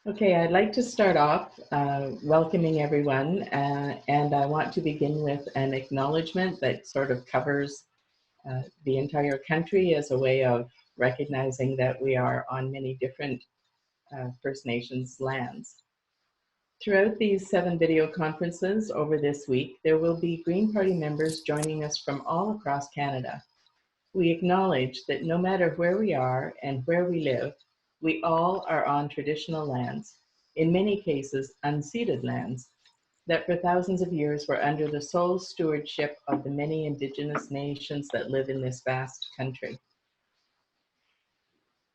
Okay, I'd like to start off welcoming everyone, and I want to begin with an acknowledgement that sort of covers the entire country as a way of recognizing that we are on many different First Nations lands. Throughout these 7 video conferences over this week, there will be Green Party members joining us from all across Canada. We acknowledge that no matter where we are and where we live, we all are on traditional lands, in many cases unceded lands, that for thousands of years were under the sole stewardship of the many Indigenous nations that live in this vast country.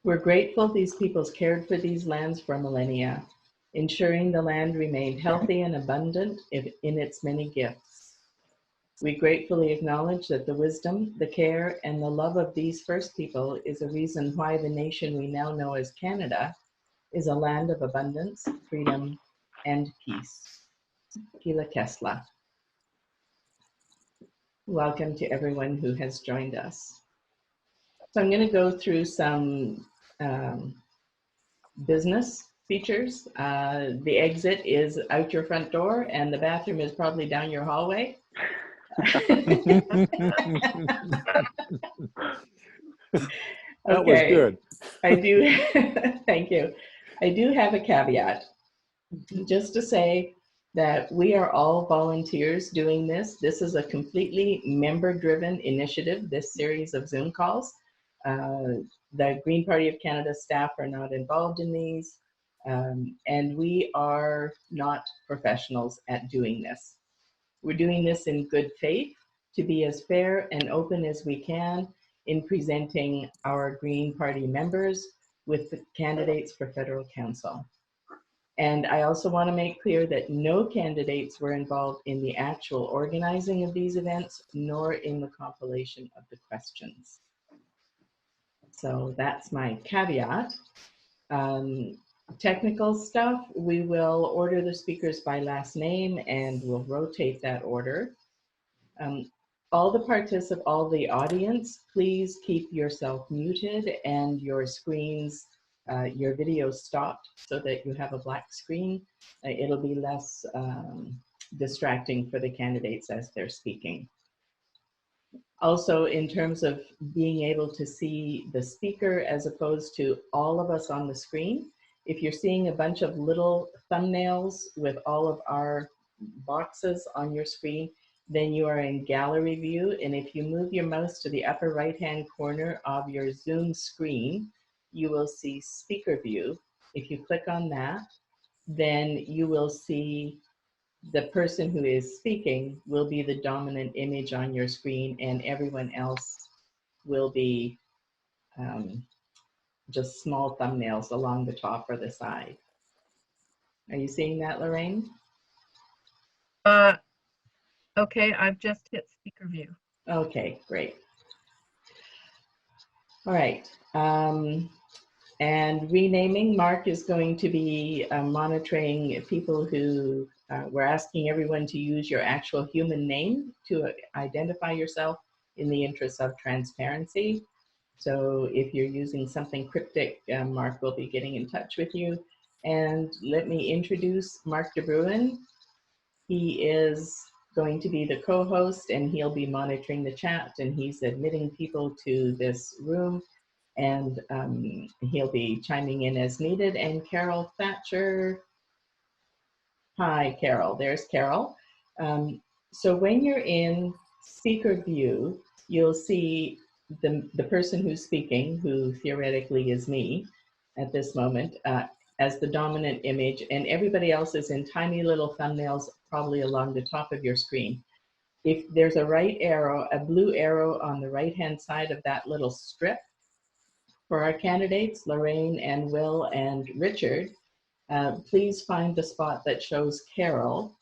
We're grateful these peoples cared for these lands for millennia, ensuring the land remained healthy and abundant in its many gifts. We gratefully acknowledge that the wisdom, the care, and the love of these first people is a reason why the nation we now know as Canada is a land of abundance, freedom, and peace. Gila Kesla. Welcome to everyone who has joined us. So I'm going to go through some business features. The exit is out your front door, and the bathroom is probably down your hallway. That was good. I do, thank you. I do have a caveat, just to say that we are all volunteers doing this. This is a completely member-driven initiative, this series of Zoom calls. The Green Party of Canada staff are not involved in these, and we are not professionals at doing this. We're doing this in good faith to be as fair and open as we can in presenting our Green Party members with the candidates for federal council. And I also want to make clear that no candidates were involved in the actual organizing of these events, nor in the compilation of the questions. So that's my caveat. Technical stuff, we will order the speakers by last name and we'll rotate that order. All the audience, please keep yourself muted and your screens, your video stopped so that you have a black screen. It'll be less distracting for the candidates as they're speaking. Also, in terms of being able to see the speaker as opposed to all of us on the screen, if you're seeing a bunch of little thumbnails with all of our boxes on your screen, then you are in gallery view. And if you move your mouse to the upper right-hand corner of your Zoom screen, you will see speaker view. If you click on that, then you will see the person who is speaking will be the dominant image on your screen, and everyone else will be just small thumbnails along the top or the side. Are you seeing that, Lorraine? Okay, I've just hit speaker view. Okay, great. All right. And renaming, Mark is going to be monitoring people who we're asking everyone to use your actual human name to identify yourself in the interest of transparency. So if you're using something cryptic, Mark will be getting in touch with you. And let me introduce Mark DeBruin. He is going to be the co-host, and he'll be monitoring the chat, and he's admitting people to this room, and he'll be chiming in as needed. And Carol Thatcher, hi Carol, there's Carol. So when you're in speaker view, you'll see the person who's speaking, who theoretically is me at this moment, as the dominant image, and everybody else is in tiny little thumbnails probably along the top of your screen. If there's a right arrow, a blue arrow on the right-hand side of that little strip, for our candidates, Lorraine and Will and Richard, please find the spot that shows Carol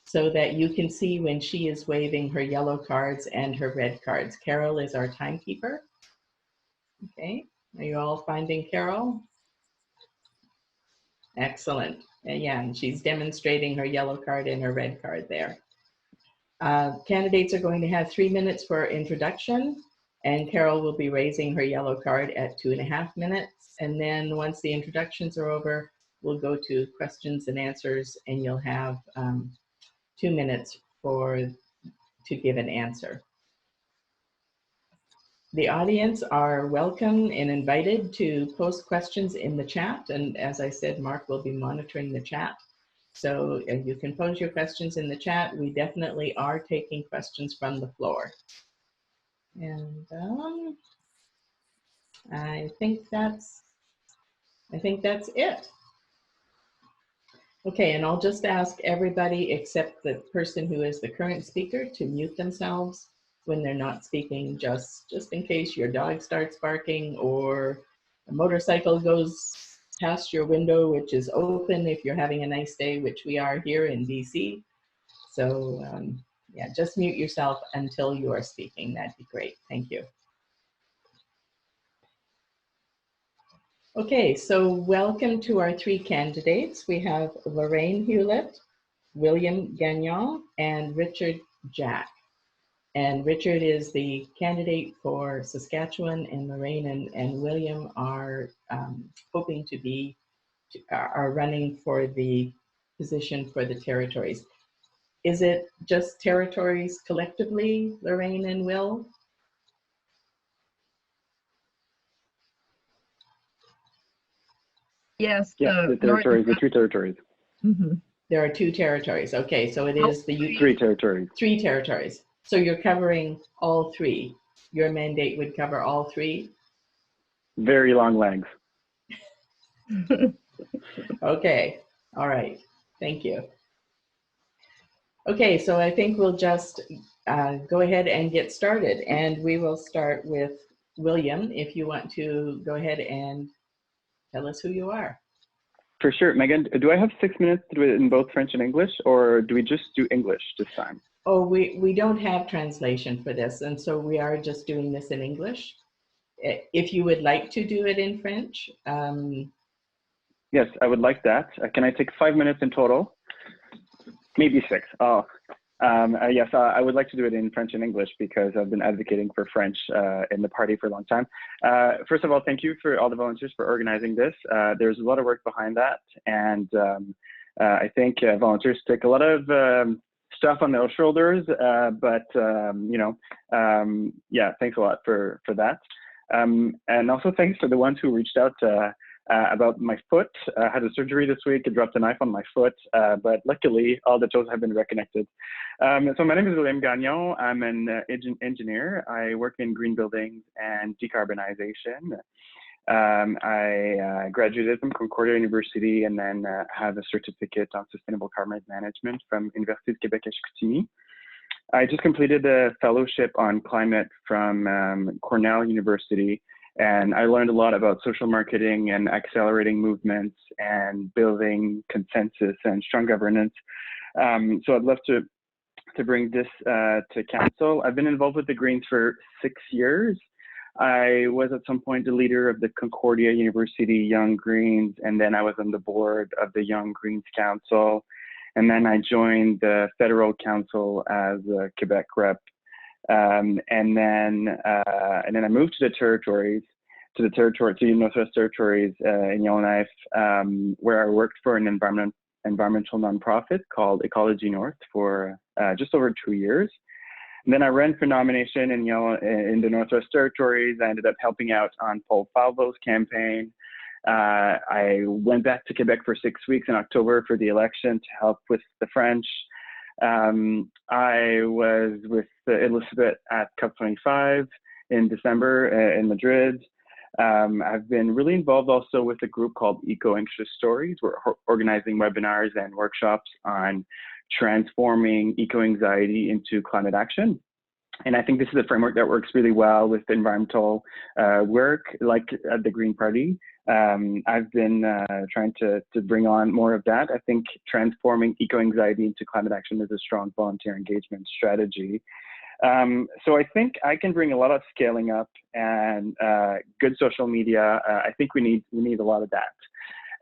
so that you can see when she is waving her yellow cards and her red cards. Carol is our timekeeper. Okay, are you all finding Carol? Excellent. Yeah, and she's demonstrating her yellow card and her red card there. Candidates are going to have 3 minutes for introduction, and Carol will be raising her yellow card at 2.5 minutes. And then once the introductions are over, we'll go to questions and answers, and you'll have 2 minutes to give an answer. The audience are welcome and invited to post questions in the chat. And as I said, Mark will be monitoring the chat. So you can pose your questions in the chat. We definitely are taking questions from the floor. And I think that's it. Okay, and I'll just ask everybody except the person who is the current speaker to mute themselves when they're not speaking, just in case your dog starts barking or a motorcycle goes past your window, which is open if you're having a nice day, which we are here in BC. So yeah, just mute yourself until you are speaking. That'd be great. Thank you. Okay, so welcome to our 3 candidates. We have Lorraine Hewlett, William Gagnon, and Richard Jack. And Richard is the candidate for Saskatchewan, and Lorraine and William are hoping to are running for the position for the territories. Is it just territories collectively, Lorraine and Will? Yes. Yeah, the territories, the 3 territories. Mm-hmm. There are 2 territories. Okay, so it is the 3 territories. 3 territories. So you're covering all 3. Your mandate would cover all 3? Very long legs. Okay, all right, thank you. Okay, so I think we'll just go ahead and get started, and we will start with William, if you want to go ahead and tell us who you are. For sure. Megan, do I have 6 minutes to do it in both French and English, or do we just do English this time? Oh, we don't have translation for this, and so we are just doing this in English. If you would like to do it in French. Yes, I would like that. Can I take 5 minutes in total? Maybe 6. Oh, yes, I would like to do it in French and English because I've been advocating for French in the party for a long time. First of all, thank you for all the volunteers for organizing this. There's a lot of work behind that, and I think volunteers take a lot of stuff on their shoulders, but you know, yeah, thanks a lot for that. And also thanks to the ones who reached out about my foot. I had a surgery this week. I dropped a knife on my foot, but luckily all the toes have been reconnected. So my name is William Gagnon. I'm an engineer. I work in green buildings and decarbonization. I graduated from Concordia University and then have a certificate on sustainable carbon management from Université de Québec-Chicoutimi. I just completed a fellowship on climate from Cornell University, and I learned a lot about social marketing and accelerating movements and building consensus and strong governance. So I'd love to bring this to council. I've been involved with the Greens for 6 years. I was at some point the leader of the Concordia University Young Greens, and then I was on the board of the Young Greens Council. And then I joined the federal council as a Quebec rep. And then I moved to the territories, to the Northwest Territories in Yellowknife, where I worked for an environmental nonprofit called Ecology North for just over 2 years. And then I ran for nomination in the Northwest Territories. I ended up helping out on Paul Falvo's campaign. I went back to Quebec for 6 weeks in October for the election to help with the French. I was with Elizabeth at COP25 in December in Madrid. I've been really involved also with a group called Eco-Anxious Stories. We're organizing webinars and workshops on transforming eco-anxiety into climate action. And I think this is a framework that works really well with environmental work, like at the Green Party. I've been trying to bring on more of that. I think transforming eco-anxiety into climate action is a strong volunteer engagement strategy. So I think I can bring a lot of scaling up and good social media. I think we need a lot of that.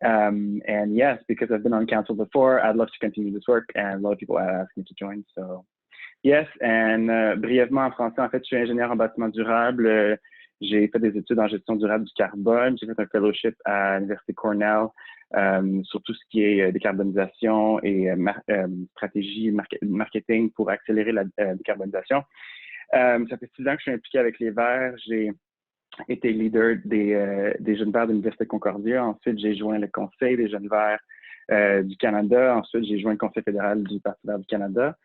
And yes, because I've been on council before, I'd love to continue this work, and a lot of people asked me to join. So yes, and brièvement en français, en fait, je suis ingénieur en bâtiment durable. J'ai fait des études en gestion durable du carbone. J'ai fait un fellowship à l'Université Cornell sur tout ce qui est décarbonisation et stratégie marketing pour accélérer la décarbonisation. Ça fait 6 ans que je suis impliqué avec les Verts. J'ai été leader des Jeunes Verts de l'Université Concordia. Ensuite, j'ai joint le Conseil des Jeunes Verts du Canada. Ensuite, j'ai joint le Conseil fédéral du Parti vert du Canada.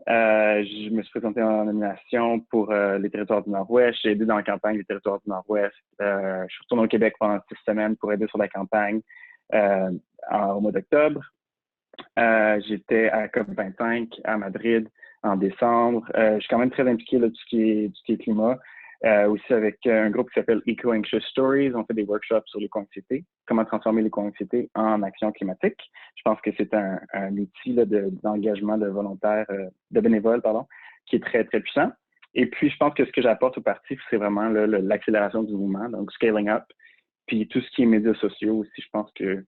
Je me suis présenté en nomination pour les territoires du Nord-Ouest. J'ai aidé dans la campagne des territoires du Nord-Ouest. Je suis retourné au Québec pendant 6 semaines pour aider sur la campagne au mois d'octobre. J'étais à COP25 à Madrid en décembre. Je suis quand même très impliqué là, tout ce qui est climat. Aussi avec un groupe qui s'appelle Eco-Anxious Stories. On fait des workshops sur l'éco-anxiété, comment transformer l'éco-anxiété en action climatique. Je pense que c'est un outil là, d'engagement de volontaires, de bénévoles, pardon, qui est très, très puissant. Et puis, je pense que ce que j'apporte au parti, c'est vraiment l'accélération du mouvement, donc scaling up. Puis tout ce qui est médias sociaux aussi, je pense que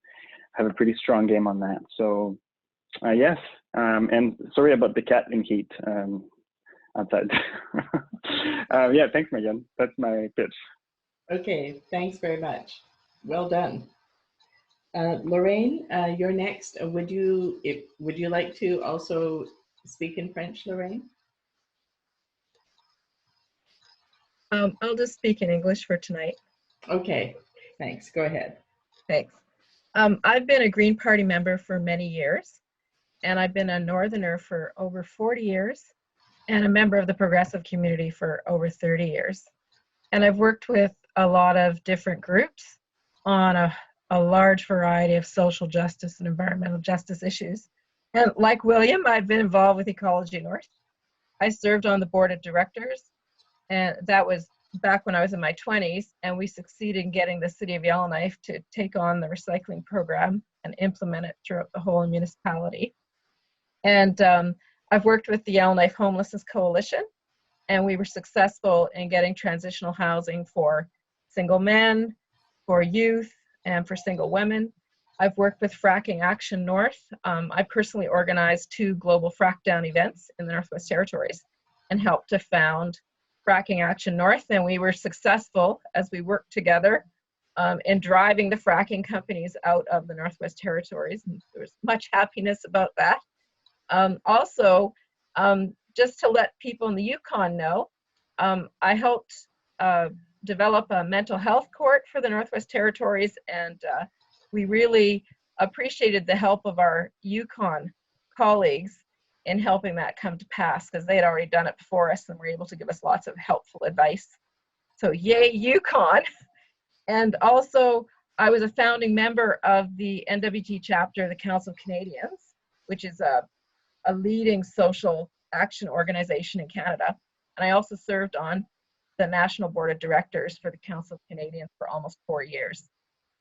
I have a pretty strong game on that. So, yes, and sorry about the cat in heat. Outside. Yeah, thanks, Megan. That's my pitch. Okay, thanks very much. Well done. Lorraine, you're next. Would you like to also speak in French, Lorraine? I'll just speak in English for tonight. Okay, thanks. Go ahead. Thanks. I've been a Green Party member for many years, and I've been a Northerner for over 40 years, and a member of the progressive community for over 30 years. And I've worked with a lot of different groups on a large variety of social justice and environmental justice issues. And like William, I've been involved with Ecology North. I served on the board of directors, and that was back when I was in my 20s, and we succeeded in getting the city of Yellowknife to take on the recycling program and implement it throughout the whole municipality. And I've worked with the Yellowknife Homelessness Coalition, and we were successful in getting transitional housing for single men, for youth, and for single women. I've worked with Fracking Action North. I personally organized 2 global frack down events in the Northwest Territories and helped to found Fracking Action North, and we were successful as we worked together in driving the fracking companies out of the Northwest Territories, and there was much happiness about that. Also, just to let people in the Yukon know, I helped develop a mental health court for the Northwest Territories, and we really appreciated the help of our Yukon colleagues in helping that come to pass, because they had already done it before us and were able to give us lots of helpful advice. So yay, Yukon. And also, I was a founding member of the NWT chapter of the Council of Canadians, which is a leading social action organization in Canada. And I also served on the National Board of Directors for the Council of Canadians for almost 4 years.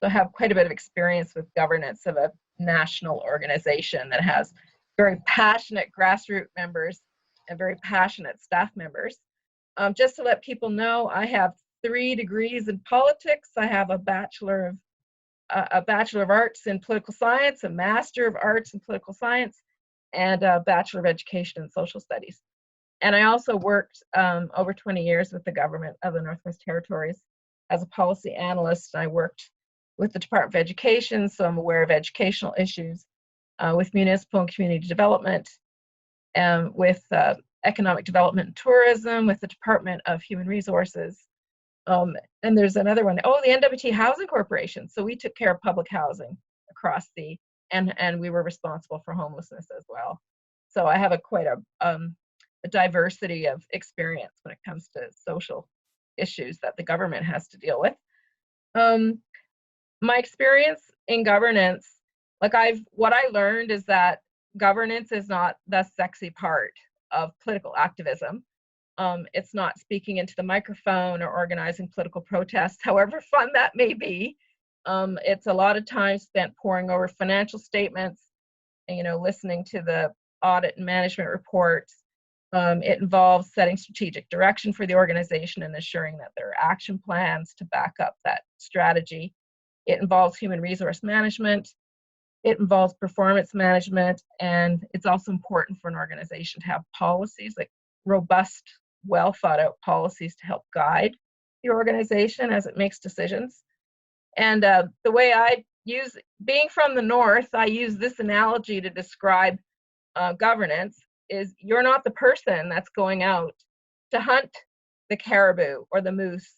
So I have quite a bit of experience with governance of a national organization that has very passionate grassroots members and very passionate staff members. Just to let people know, I have 3 degrees in politics. I have a Bachelor of Arts in Political Science, a Master of Arts in Political Science, and a Bachelor of Education in Social Studies. And I also worked over 20 years with the government of the Northwest Territories as a policy analyst. I worked with the Department of Education, so I'm aware of educational issues, with municipal and community development, with economic development and tourism, with the Department of Human Resources. And there's another one, the NWT Housing Corporation. So we took care of public housing across and we were responsible for homelessness as well. So I have quite a diversity of experience when it comes to social issues that the government has to deal with. My experience in governance, what I learned is that governance is not the sexy part of political activism. It's not speaking into the microphone or organizing political protests, however fun that may be. It's a lot of time spent poring over financial statements, and, listening to the audit and management reports. It involves setting strategic direction for the organization and ensuring that there are action plans to back up that strategy. It involves human resource management. It involves performance management, and it's also important for an organization to have policies, like robust, well thought out policies to help guide the organization as it makes decisions. And the way I being from the north, I use this analogy to describe governance, is you're not the person that's going out to hunt the caribou or the moose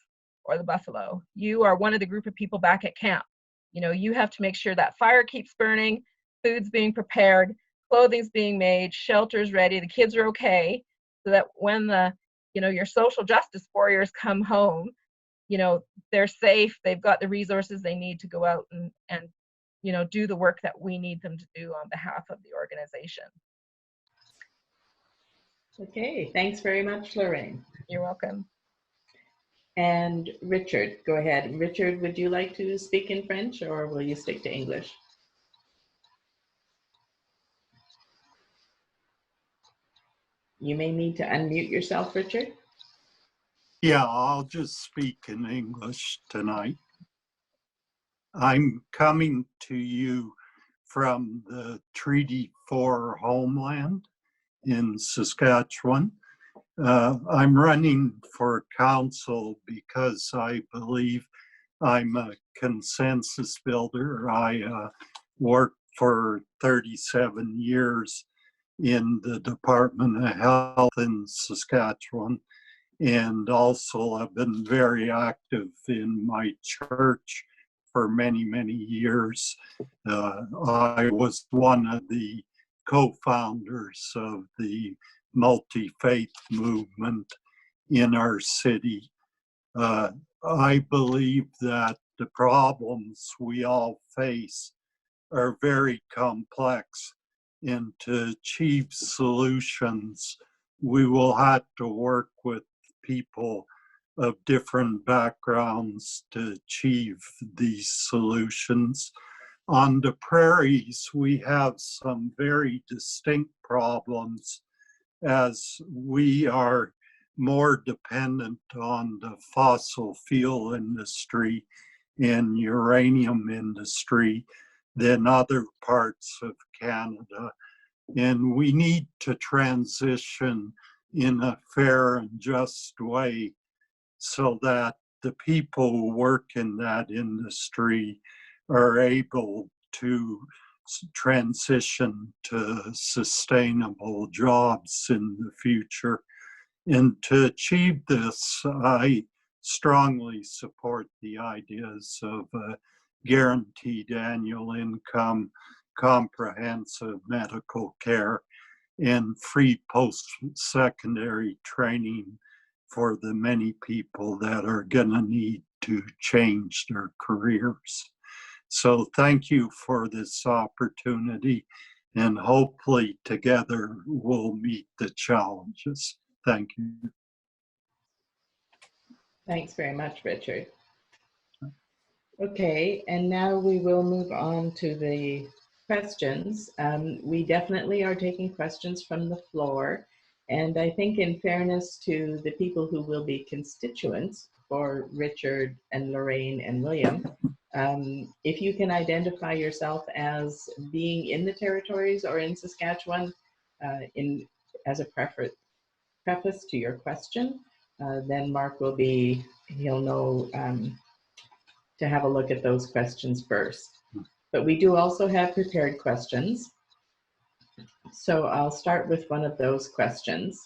or the buffalo. You are one of the group of people back at camp. You know, you have to make sure that fire keeps burning, food's being prepared, clothing's being made, shelter's ready, the kids are okay, so that when your social justice warriors come home, they're safe, they've got the resources they need to go out and do the work that we need them to do on behalf of the organization. Okay, thanks very much, Lorraine. You're welcome. And Richard, go ahead. Richard, would you like to speak in French or will you stick to English? You may need to unmute yourself, Richard. Yeah, I'll just speak in English tonight. I'm coming to you from the Treaty 4 homeland in Saskatchewan. I'm running for council because I believe I'm a consensus builder. I worked for 37 years in the Department of Health in Saskatchewan, and also I've been very active in my church for many, many years. I was one of the co-founders of the multi-faith movement in our city. I believe that the problems we all face are very complex, and to achieve solutions, we will have to work with people of different backgrounds to achieve these solutions. On the prairies, we have some very distinct problems as we are more dependent on the fossil fuel industry and uranium industry than other parts of Canada. And we need to transition in a fair and just way so that the people who work in that industry are able to transition to sustainable jobs in the future. And to achieve this, I strongly support the ideas of guaranteed annual income, comprehensive medical care, and free post-secondary training for the many people that are going to need to change their careers. So thank you for this opportunity, and hopefully together we'll meet the challenges. Thank you. Thanks very much, Richard. Okay, and now we will move on to the questions. We definitely are taking questions from the floor. And I think in fairness to the people who will be constituents for Richard and Lorraine and William, if you can identify yourself as being in the territories or in Saskatchewan as a preface to your question, then Mark will he'll know to have a look at those questions first. But we do also have prepared questions. So I'll start with one of those questions.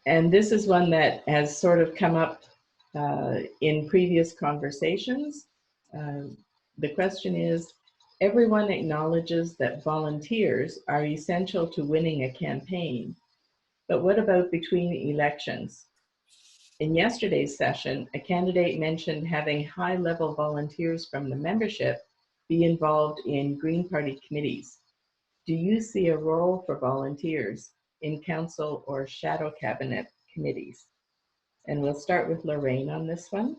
And this is one that has sort of come up in previous conversations. The question is, everyone acknowledges that volunteers are essential to winning a campaign, but what about between elections? In yesterday's session, a candidate mentioned having high-level volunteers from the membership be involved in Green Party committees. Do you see a role for volunteers in council or shadow cabinet committees? And we'll start with Lorraine on this one.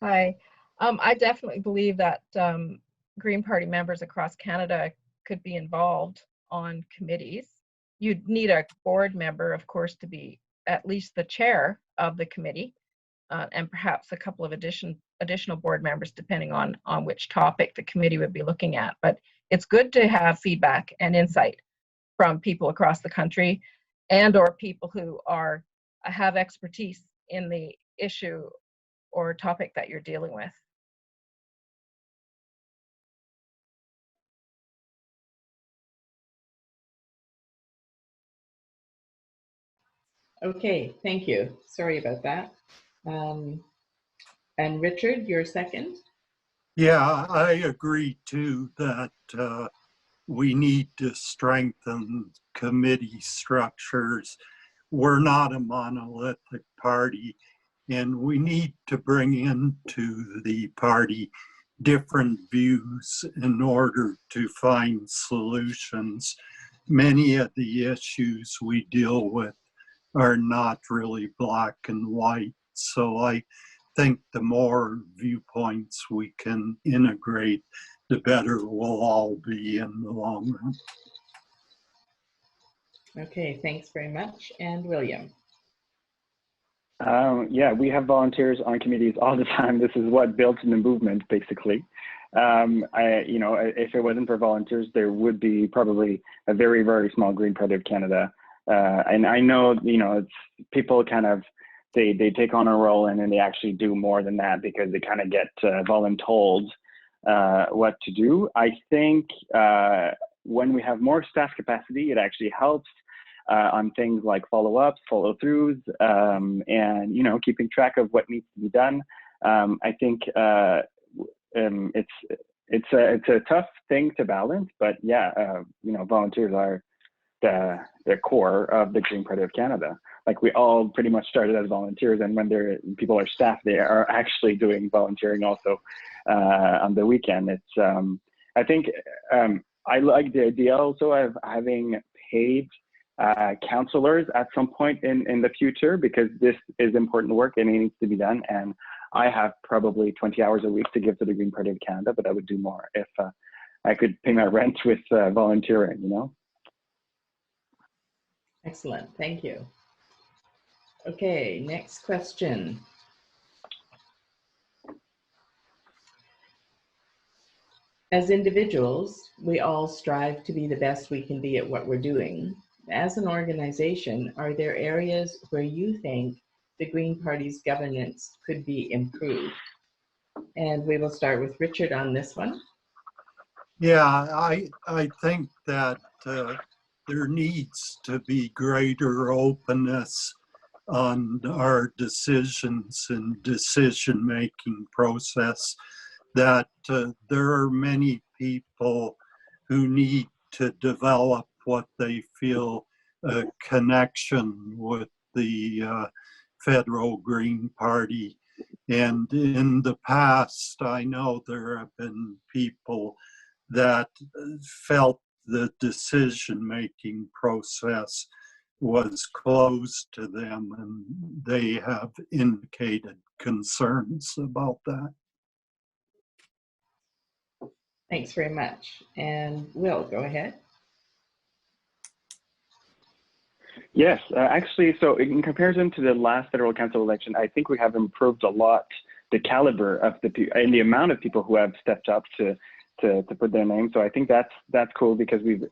Hi. I definitely believe that Green Party members across Canada could be involved on committees. You'd need a board member, of course, to be at least the chair of the committee, and perhaps a couple of additional board members, depending on which topic the committee would be looking at. But it's good to have feedback and insight from people across the country, and or people who have expertise in the issue or topic that you're dealing with. Okay, thank you. Sorry about that. And Richard, your second? Yeah, I agree too that we need to strengthen committee structures. We're not a monolithic party, and we need to bring into the party different views in order to find solutions. Many of the issues we deal with are not really black and white. So I think the more viewpoints we can integrate, the better we'll all be in the long run. Okay, thanks very much. And William? Yeah, we have volunteers on committees all the time. This is what built the movement, basically. If it wasn't for volunteers, there would be probably a very, very small Green Party of Canada. And I know, it's people kind of, they take on a role and then they actually do more than that because they kind of get voluntold what to do. I think when we have more staff capacity, it actually helps on things like follow-ups, follow-throughs, and keeping track of what needs to be done. I think it's a tough thing to balance, but yeah, volunteers are the core of the Green Party of Canada. Like, we all pretty much started as volunteers, and when people are staff, they are actually doing volunteering also on the weekend. It's I think I like the idea also of having paid counselors at some point in the future, because this is important work and it needs to be done. And I have probably 20 hours a week to give to the Green Party of Canada, but I would do more if I could pay my rent with volunteering, Excellent, thank you. Okay, next question. As individuals, we all strive to be the best we can be at what we're doing. As an organization, are there areas where you think the Green Party's governance could be improved? And we will start with Richard on this one. Yeah, I think that there needs to be greater openness on our decisions and decision-making process, that there are many people who need to develop what they feel a connection with the federal Green Party. And in the past, I know there have been people that felt the decision-making process was closed to them, and they have indicated concerns about that. Thanks very much. And Will, go ahead. Yes, actually, so in comparison to the last federal council election, I think we have improved a lot the caliber of and the amount of people who have stepped up to put their name. So I think that's cool, because we've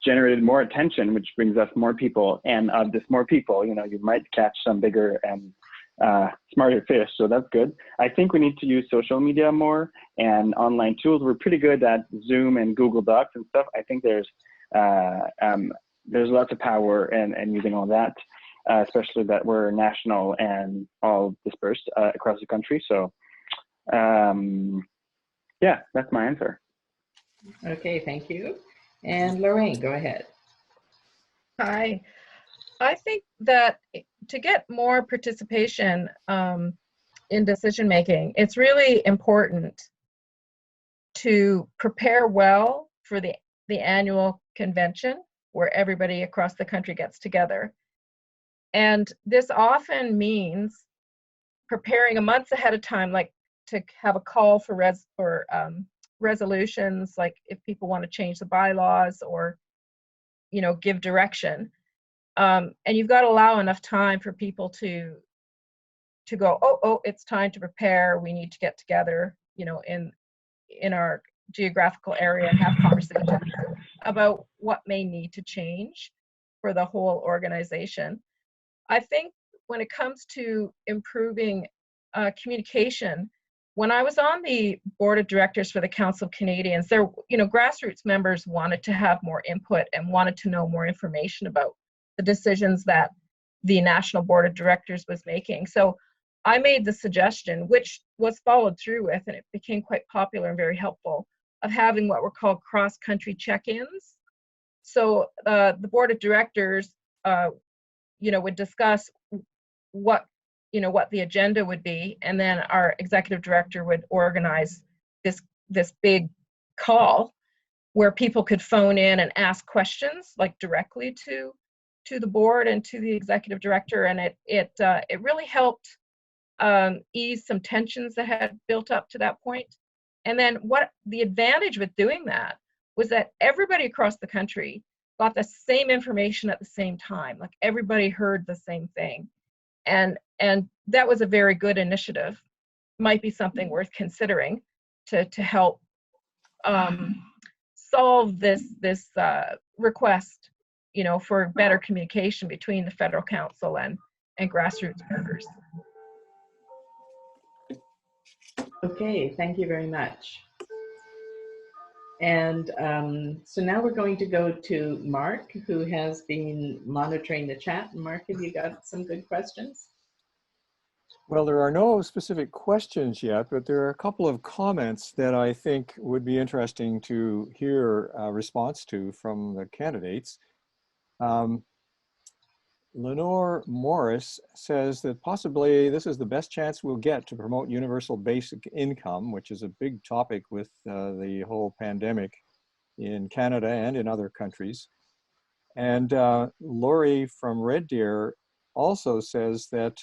generated more attention, which brings us more people, and of this more people, you might catch some bigger and smarter fish. So that's good. I think we need to use social media more and online tools. We're pretty good at Zoom and Google Docs and stuff. I think there's lots of power in using all that, especially that we're national and all dispersed across the country. So yeah, that's my answer. Okay, thank you. And Lorraine, go ahead. Hi. I think that to get more participation in decision making, it's really important to prepare well for the annual convention where everybody across the country gets together. And this often means preparing a month ahead of time, like to have a call for resolutions, like if people want to change the bylaws or give direction. And you've got to allow enough time for people to go, oh, it's time to prepare. We need to get together, in our geographical area and have conversations about what may need to change for the whole organization. I think when it comes to improving communication, when I was on the board of directors for the Council of Canadians, there, grassroots members wanted to have more input and wanted to know more information about the decisions that the National Board of Directors was making. So I made the suggestion, which was followed through with, and it became quite popular and very helpful, of having what were called cross-country check-ins. So the board of directors, would discuss what the agenda would be, and then our executive director would organize this big call where people could phone in and ask questions, like directly to the board and to the executive director, and it really helped ease some tensions that had built up to that point. And then what the advantage with doing that was that everybody across the country got the same information at the same time. Like, everybody heard the same thing. And that was a very good initiative. Might be something worth considering to help solve this request, for better communication between the federal council and grassroots members. Okay, thank you very much. And so now we're going to go to Mark, who has been monitoring the chat. Mark, have you got some good questions? Well, there are no specific questions yet, but there are a couple of comments that I think would be interesting to hear a response to from the candidates. Lenore Morris says that possibly this is the best chance we'll get to promote universal basic income, which is a big topic with the whole pandemic in Canada and in other countries. And Lori from Red Deer also says that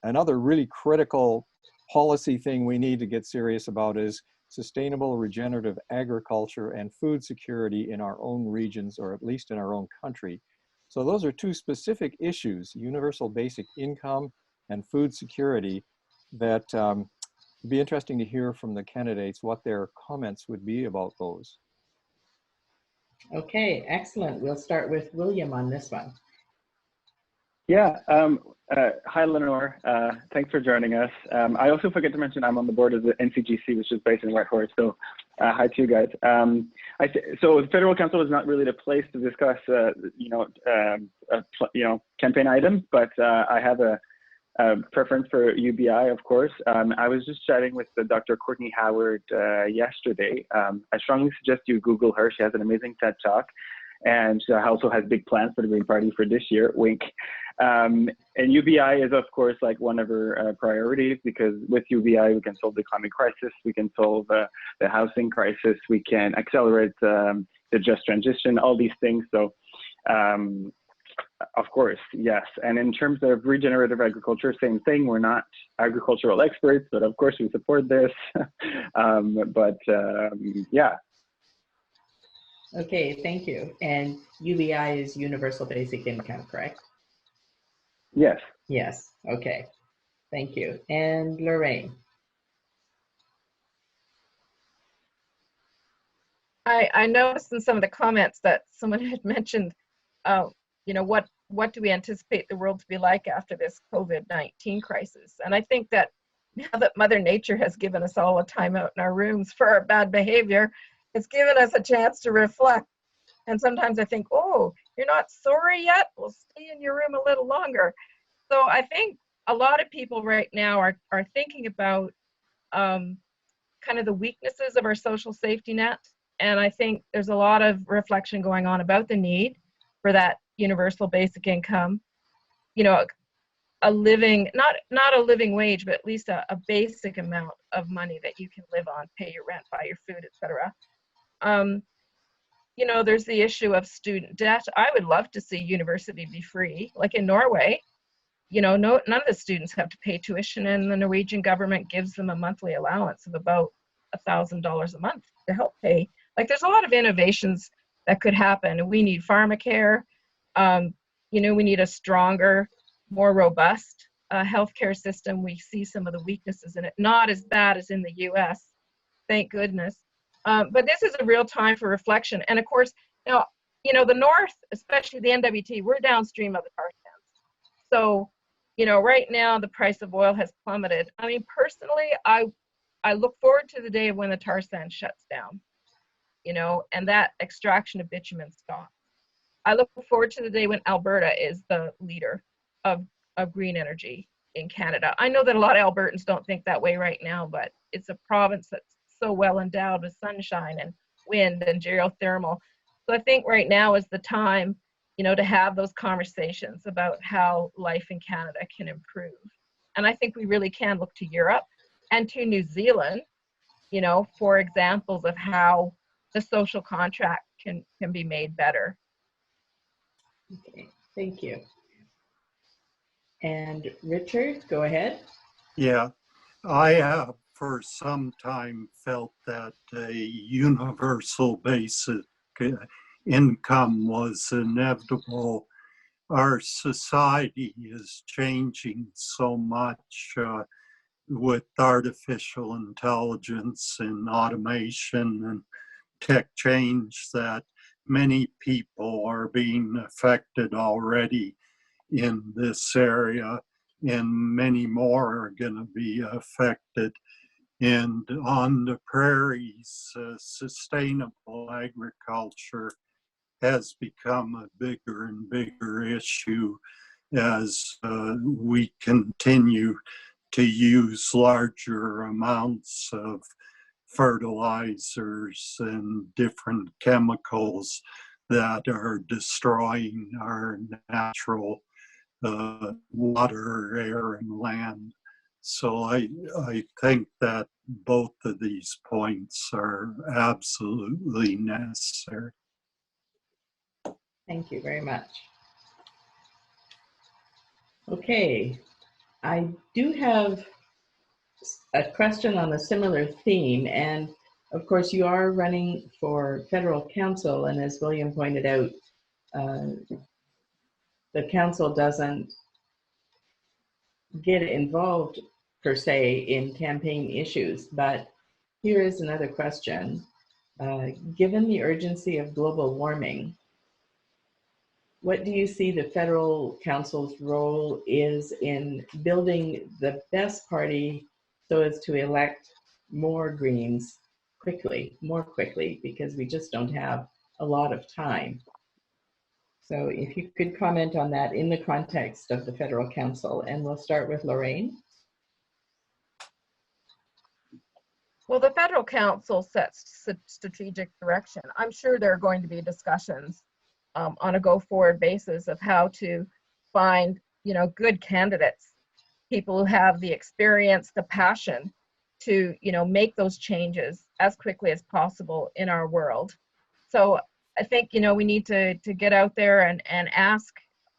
another really critical policy thing we need to get serious about is sustainable regenerative agriculture and food security in our own regions, or at least in our own country. So those are two specific issues, universal basic income and food security, that would be interesting to hear from the candidates what their comments would be about those. Okay, excellent. We'll start with William on this one. Yeah, hi Lenore, thanks for joining us. I also forget to mention I'm on the board of the NCGC, which is based in Whitehorse, so hi to you guys. So the Federal Council is not really the place to discuss, campaign items, but I have a preference for UBI, of course. I was just chatting with Dr. Courtney Howard yesterday. I strongly suggest you Google her. She has an amazing TED Talk. And she also has big plans for the Green Party for this year, wink. And UBI is, of course, like one of her priorities, because with UBI, we can solve the climate crisis, we can solve the housing crisis, we can accelerate the just transition, all these things. So, of course, yes. And in terms of regenerative agriculture, same thing. We're not agricultural experts, but of course we support this. Yeah. Okay, thank you. And UBI is Universal Basic Income, correct? Yes. Yes, okay. Thank you. And Lorraine? I noticed in some of the comments that someone had mentioned, what do we anticipate the world to be like after this COVID-19 crisis? And I think that now that Mother Nature has given us all a timeout in our rooms for our bad behavior, it's given us a chance to reflect. And sometimes I think, oh, you're not sorry yet? Well, stay in your room a little longer. So I think a lot of people right now are thinking about kind of the weaknesses of our social safety net. And I think there's a lot of reflection going on about the need for that universal basic income. A living, not a living wage, but at least a basic amount of money that you can live on, pay your rent, buy your food, etc. There's the issue of student debt. I would love to see university be free. Like in Norway, none of the students have to pay tuition, and the Norwegian government gives them a monthly allowance of about $1,000 a month to help pay. Like, there's a lot of innovations that could happen. We need pharmacare. We need a stronger, more robust healthcare system. We see some of the weaknesses in it, not as bad as in the US, thank goodness. But this is a real time for reflection. And of course, now, the North, especially the NWT, we're downstream of the tar sands. So you know, right now the price of oil has plummeted. I mean, personally, I look forward to the day when the tar sand shuts down, you know, and that extraction of bitumen stops. I look forward to the day when Alberta is the leader of green energy in Canada. I know that a lot of Albertans don't think that way right now, but it's a province that's so well endowed with sunshine and wind and geothermal. So I think right now is the time, you know, to have those conversations about how life in Canada can improve. And I think we really can look to Europe and to New Zealand, you know, for examples of how the social contract can be made better. Okay, thank you. And Richard, go ahead. Yeah, I have for some time felt that a universal basic income was inevitable. Our society is changing so much with artificial intelligence and automation and tech change that many people are being affected already in this area, and many more are going to be affected. And on the prairies, sustainable agriculture has become a bigger and bigger issue as we continue to use larger amounts of fertilizers and different chemicals that are destroying our natural water, air, and land. So I think that both of these points are absolutely necessary. Thank you very much. Okay, I do have a question on a similar theme, and of course you are running for federal council, and as William pointed out, the council doesn't get involved per se in campaign issues, but here is another question. Given the urgency of global warming, what do you see the federal council's role is in building the best party so as to elect more Greens more quickly, because we just don't have a lot of time? So if you could comment on that in the context of the federal council, and we'll start with Lorraine. Well, the federal council sets strategic direction. I'm sure there are going to be discussions on a go-forward basis of how to find, you know, good candidates, people who have the experience, the passion to, you know, make those changes as quickly as possible in our world. So I think, you know, we need to get out there and ask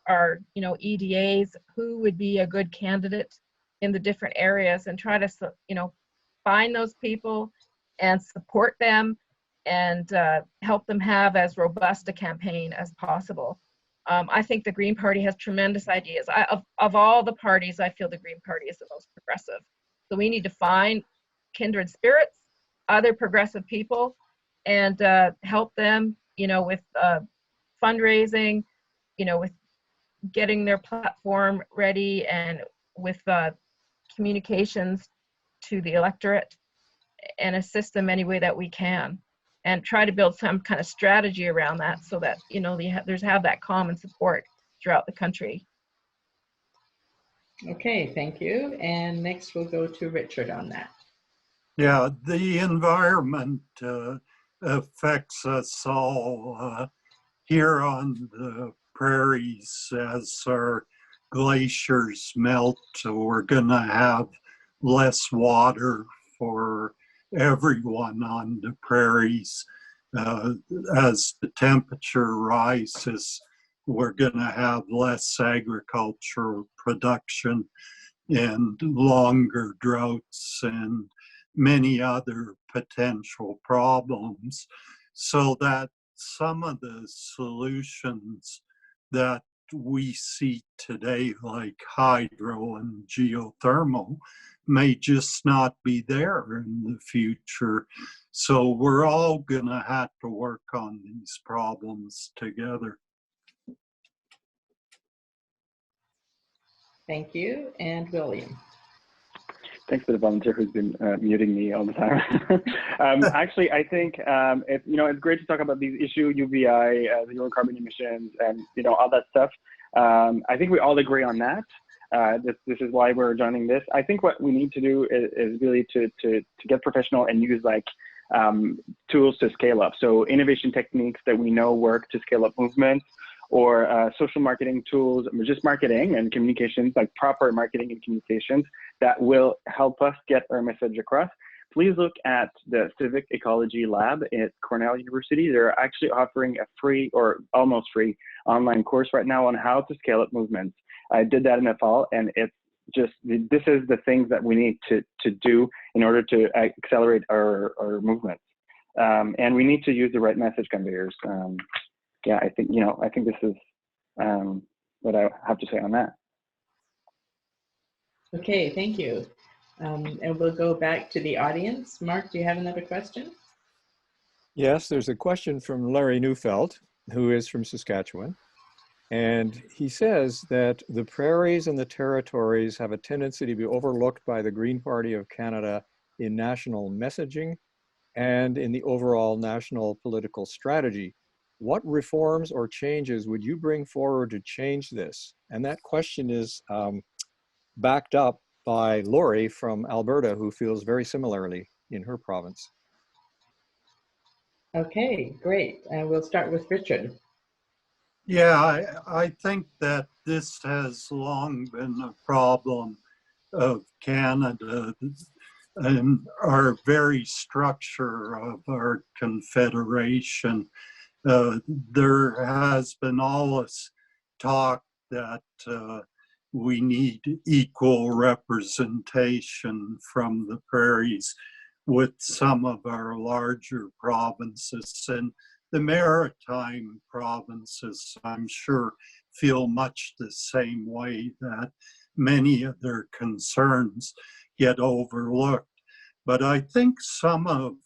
our, you know, EDAs who would be a good candidate in the different areas, and try to, you know, find those people and support them and help them have as robust a campaign as possible. I think the Green Party has tremendous ideas. Of all the parties, I feel the Green Party is the most progressive. So we need to find kindred spirits, other progressive people, and help them, you know, with fundraising, you know, with getting their platform ready, and with communications to the electorate, and assist them any way that we can, and try to build some kind of strategy around that so that, you know, there's that common support throughout the country. Okay, thank you. And next we'll go to Richard on that. Yeah, the environment affects us all here on the prairies. As our glaciers melt, we're gonna have less water for everyone on the prairies. As the temperature rises, we're gonna have less agricultural production and longer droughts and many other potential problems. So that some of the solutions that we see today, like hydro and geothermal, may just not be there in the future. So we're all gonna have to work on these problems together. Thank you. And William. Thanks to the volunteer who's been muting me all the time. Actually, I think it's great to talk about these issues, UVI, zero carbon emissions, and all that stuff. I think we all agree on that. This is why we're joining this. I think what we need to do is really to get professional and use tools to scale up. So innovation techniques that we know work to scale up movements, or social marketing tools, just marketing and communications, like proper marketing and communications that will help us get our message across. Please look at the Civic Ecology Lab at Cornell University. They're actually offering a free or almost free online course right now on how to scale up movements. I did that in the fall, and it's just, this is the things that we need to do in order to accelerate our movements. And we need to use the right message conveyors. Yeah, I think this is what I have to say on that. Okay, thank you. And we'll go back to the audience. Mark, do you have another question? Yes, there's a question from Larry Neufeld, who is from Saskatchewan. And he says that the prairies and the territories have a tendency to be overlooked by the Green Party of Canada in national messaging and in the overall national political strategy. What reforms or changes would you bring forward to change this? And that question is backed up by Lori from Alberta, who feels very similarly in her province. Okay, great. We'll start with Richard. Yeah, I think that this has long been a problem of Canada and our very structure of our confederation. There has been all this talk that we need equal representation from the prairies with some of our larger provinces, and the maritime provinces, I'm sure, feel much the same way, that many of their concerns get overlooked. But I think some of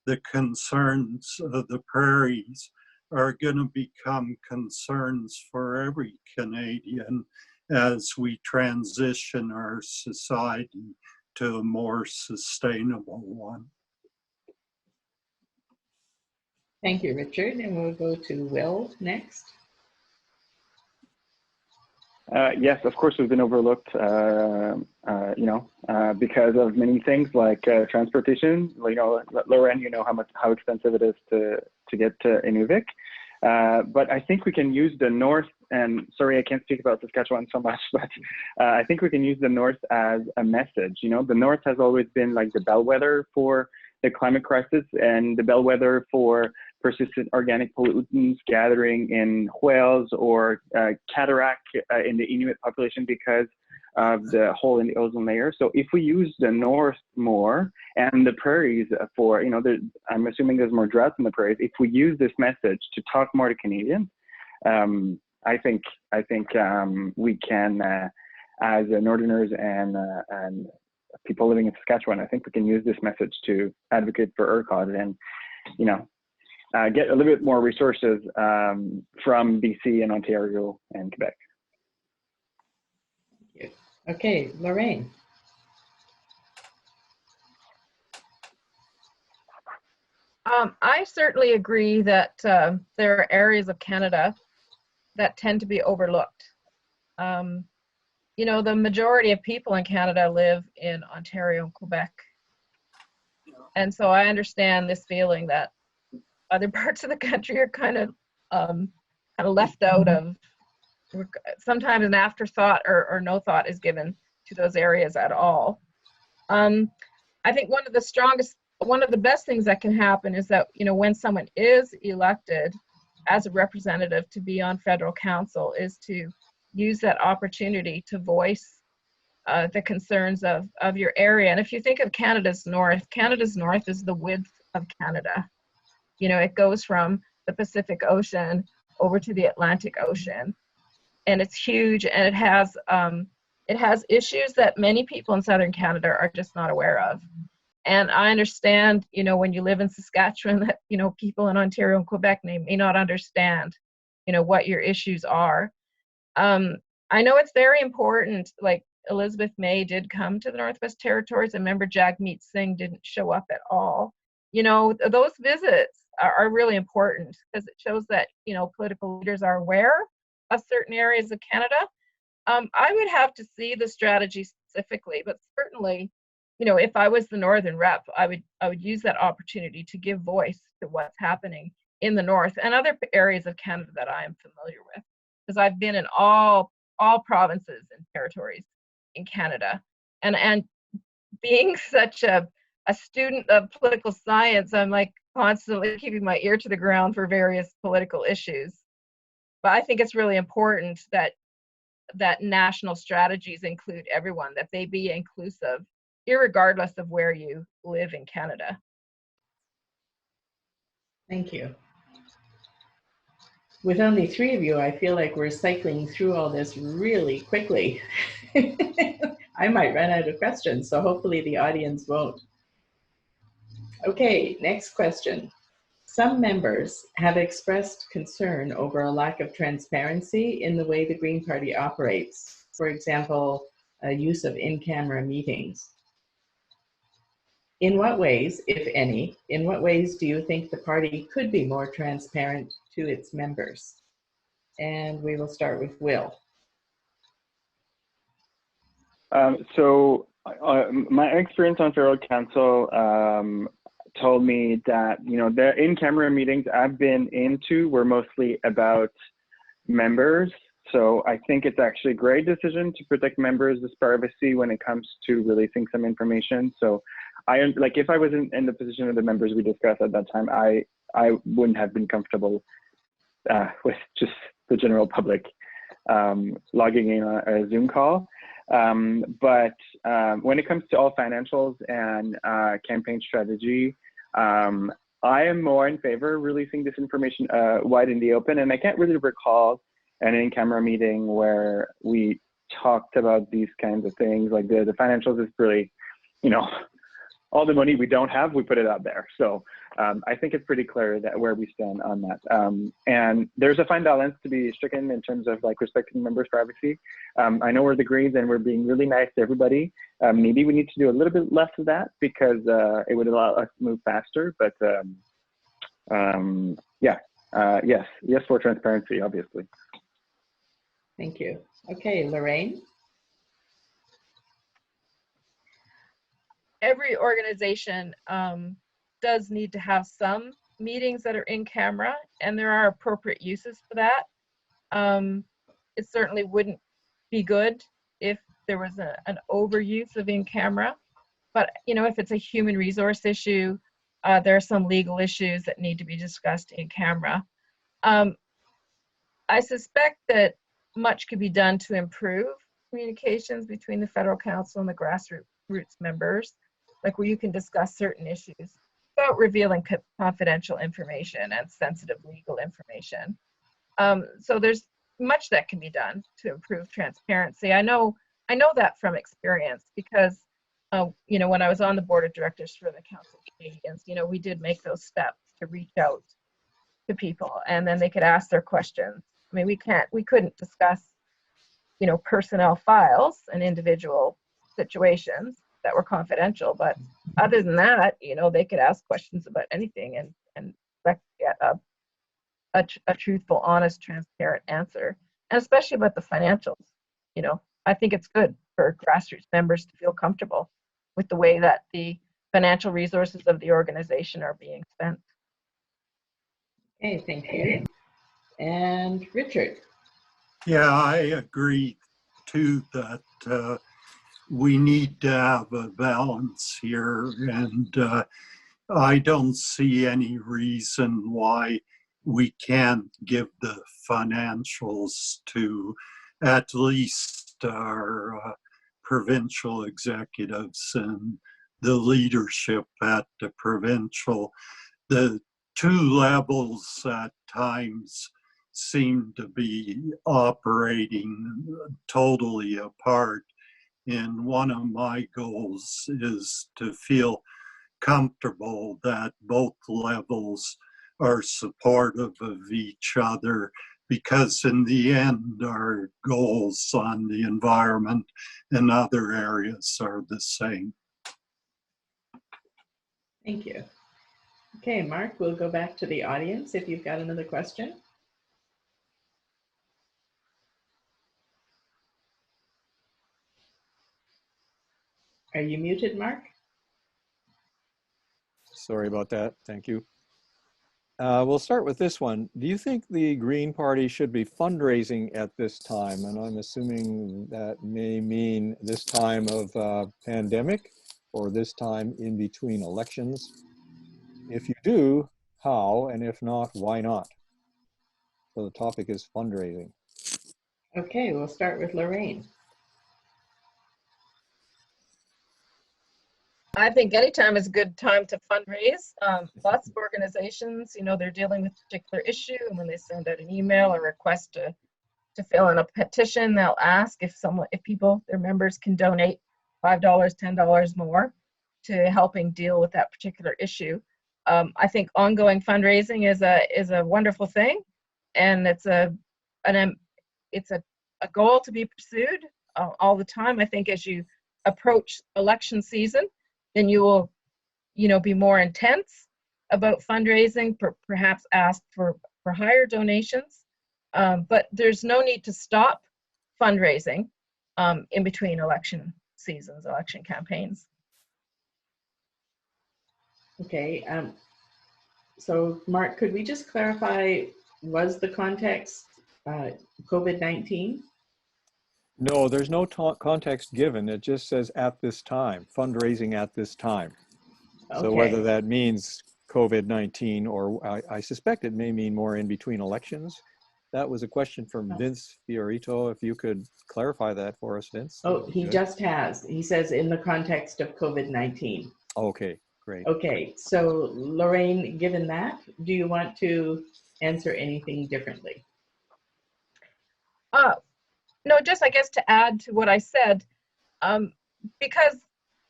the concerns of the prairies are going to become concerns for every Canadian as we transition our society to a more sustainable one. Thank you, Richard. And we'll go to Will next. Yes, of course, we've been overlooked, because of many things like transportation. Lauren, how expensive it is to get to Inuvik. But I think we can use the north, and sorry, I can't speak about Saskatchewan so much, but I think we can use the north as a message. The north has always been like the bellwether for the climate crisis and the bellwether for persistent organic pollutants gathering in whales or cataract in the Inuit population because of the hole in the ozone layer. So if we use the north more and the prairies for, I'm assuming there's more droughts in the prairies. If we use this message to talk more to Canadians, I think we can, as Northerners and people living in Saskatchewan, I think we can use this message to advocate for our cause and, get a little bit more resources from BC and Ontario and Quebec. Thank you. Okay, Lorraine. I certainly agree that there are areas of Canada that tend to be overlooked. The majority of people in Canada live in Ontario and Quebec. And so I understand this feeling that other parts of the country are kind of left out of, sometimes an afterthought or no thought is given to those areas at all. I think one of the best things that can happen is that, when someone is elected as a representative to be on federal council, is to use that opportunity to voice the concerns of your area. And if you think of Canada's north is the width of Canada. It goes from the Pacific Ocean over to the Atlantic Ocean, and it's huge, and it has issues that many people in southern Canada are just not aware of. And I understand, when you live in Saskatchewan, that people in Ontario and Quebec may not understand, what your issues are. I know it's very important, like Elizabeth May did come to the Northwest Territories. I remember Jagmeet Singh didn't show up at all. You know, those visits are really important because it shows that, you know, political leaders are aware of certain areas of Canada. I would have to see the strategy specifically, but certainly, you know, if I was the Northern rep, I would use that opportunity to give voice to what's happening in the North and other areas of Canada that I am familiar with, because I've been in all provinces and territories in Canada, and being such a student of political science, I'm like constantly keeping my ear to the ground for various political issues. But I think it's really important that national strategies include everyone, that they be inclusive, irregardless of where you live in Canada. Thank you. With only 3 of you, I feel like we're cycling through all this really quickly. I might run out of questions, so hopefully the audience won't. Okay, next question. Some members have expressed concern over a lack of transparency in the way the Green Party operates. For example, use of in-camera meetings. In what ways, if any, in what ways do you think the party could be more transparent to its members? And we will start with Will. My experience on federal council told me that, you know, the in-camera meetings I've been into were mostly about members. So I think it's actually a great decision to protect members' privacy when it comes to releasing some information. So if I was in the position of the members we discussed at that time, I wouldn't have been comfortable with just the general public logging in on a Zoom call. But when it comes to all financials and campaign strategy, I am more in favor of releasing this information wide in the open. And I can't really recall an in-camera meeting where we talked about these kinds of things. Like the financials is really, you know, all the money we don't have, we put it out there. So I think it's pretty clear that where we stand on that. And there's a fine balance to be stricken in terms of like respecting members' privacy. I know we're the Greens and we're being really nice to everybody. Maybe we need to do a little bit less of that because it would allow us to move faster. But yes for transparency, obviously. Thank you. Okay, Lorraine. Every organization does need to have some meetings that are in camera, and there are appropriate uses for that. It certainly wouldn't be good if there was an overuse of in camera, but you know, if it's a human resource issue, there are some legal issues that need to be discussed in camera. I suspect that much could be done to improve communications between the federal council and the grassroots members, like where you can discuss certain issues without revealing confidential information and sensitive legal information. So there's much that can be done to improve transparency. I know that from experience because, you know, when I was on the board of directors for the Council of Canadians, you know, we did make those steps to reach out to people and then they could ask their questions. I mean, we couldn't discuss, you know, personnel files and individual situations that were confidential, but other than that, you know, they could ask questions about anything and get a truthful, honest, transparent answer, and especially about the financials. You know, I think it's good for grassroots members to feel comfortable with the way that the financial resources of the organization are being spent. Okay, thank you. And Richard. Yeah, I agree too that we need to have a balance here, and I don't see any reason why we can't give the financials to at least our provincial executives and the leadership at the provincial. The two levels at times seem to be operating totally apart. And one of my goals is to feel comfortable that both levels are supportive of each other because in the end, our goals on the environment and other areas are the same. Thank you. Okay, Mark, we'll go back to the audience if you've got another question. Are you muted, Mark? Sorry about that. Thank you. We'll start with this one. Do you think the Green Party should be fundraising at this time? And I'm assuming that may mean this time of pandemic or this time in between elections. If you do, how? And if not, why not? So the topic is fundraising. Okay, we'll start with Lorraine. I think anytime is a good time to fundraise. Lots of organizations, you know, they're dealing with a particular issue, and when they send out an email or request to fill in a petition, they'll ask if people, their members, can donate $5, $10 more to helping deal with that particular issue. I think ongoing fundraising is a wonderful thing, and it's a goal to be pursued all the time. I think as you approach election season, then you will, you know, be more intense about fundraising, perhaps ask for higher donations. But there's no need to stop fundraising in between election seasons, election campaigns. Okay, so Mark, could we just clarify, was the context COVID-19? No, there's no context given. It just says at this time, fundraising at this time. Okay. So whether that means COVID-19 or I suspect it may mean more in between elections. That was a question from Vince Fiorito. If you could clarify that for us, Vince. Oh, he just has. He says in the context of COVID-19. Okay, great. Okay, so Lorraine, given that, do you want to answer anything differently? No, just I guess to add to what I said, because,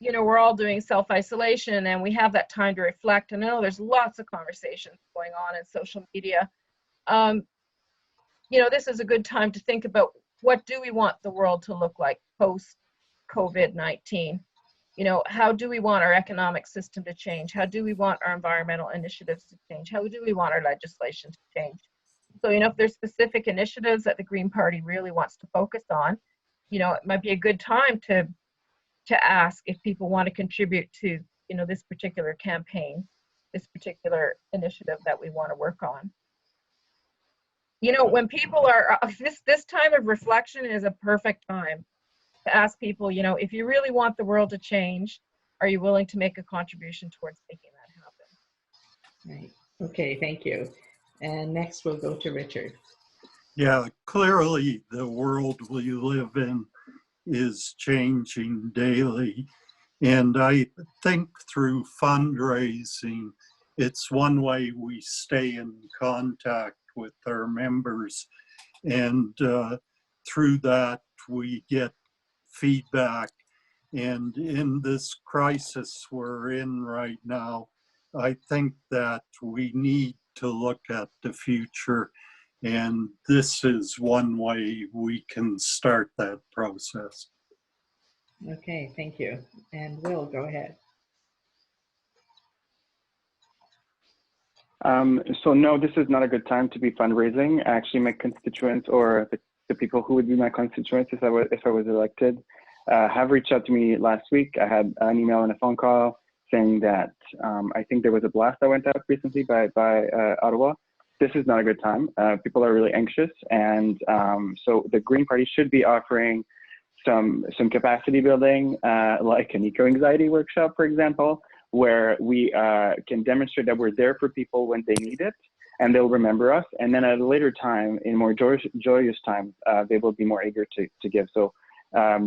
you know, we're all doing self-isolation and we have that time to reflect. And I know there's lots of conversations going on in social media. You know, this is a good time to think about, what do we want the world to look like post COVID-19? You know, how do we want our economic system to change? How do we want our environmental initiatives to change? How do we want our legislation to change? So, you know, if there's specific initiatives that the Green Party really wants to focus on, you know, it might be a good time to ask if people want to contribute to, you know, this particular campaign, this particular initiative that we want to work on. You know, when people are, this time of reflection is a perfect time to ask people, you know, if you really want the world to change, are you willing to make a contribution towards making that happen? Right. Okay, thank you. And next we'll go to Richard. Yeah, clearly the world we live in is changing daily. And I think through fundraising, it's one way we stay in contact with our members. And through that, we get feedback. And in this crisis we're in right now, I think that we need to look at the future. And this is one way we can start that process. Okay, thank you. And Will, go ahead. So no, this is not a good time to be fundraising. Actually, my constituents, or the people who would be my constituents if I was elected, have reached out to me last week. I had an email and a phone call saying that I think there was a blast that went out recently by Ottawa. This is not a good time. People are really anxious, and so the Green Party should be offering some capacity building, like an eco-anxiety workshop, for example, where we can demonstrate that we're there for people when they need it, and they'll remember us. And then at a later time, in more joyous times, they will be more eager to give. So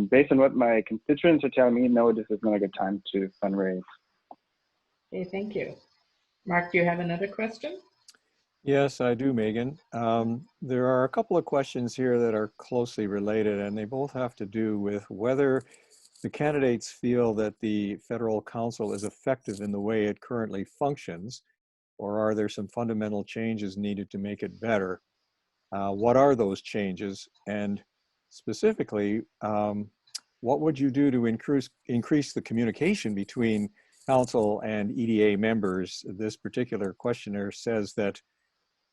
based on what my constituents are telling me, no, this is not a good time to fundraise. Okay, thank you. Mark, do you have another question? Yes, I do, Megan. There are a couple of questions here that are closely related, and they both have to do with whether the candidates feel that the Federal Council is effective in the way it currently functions, or are there some fundamental changes needed to make it better? What are those changes? And specifically, what would you do to increase the communication between council and EDA members? This particular questioner says that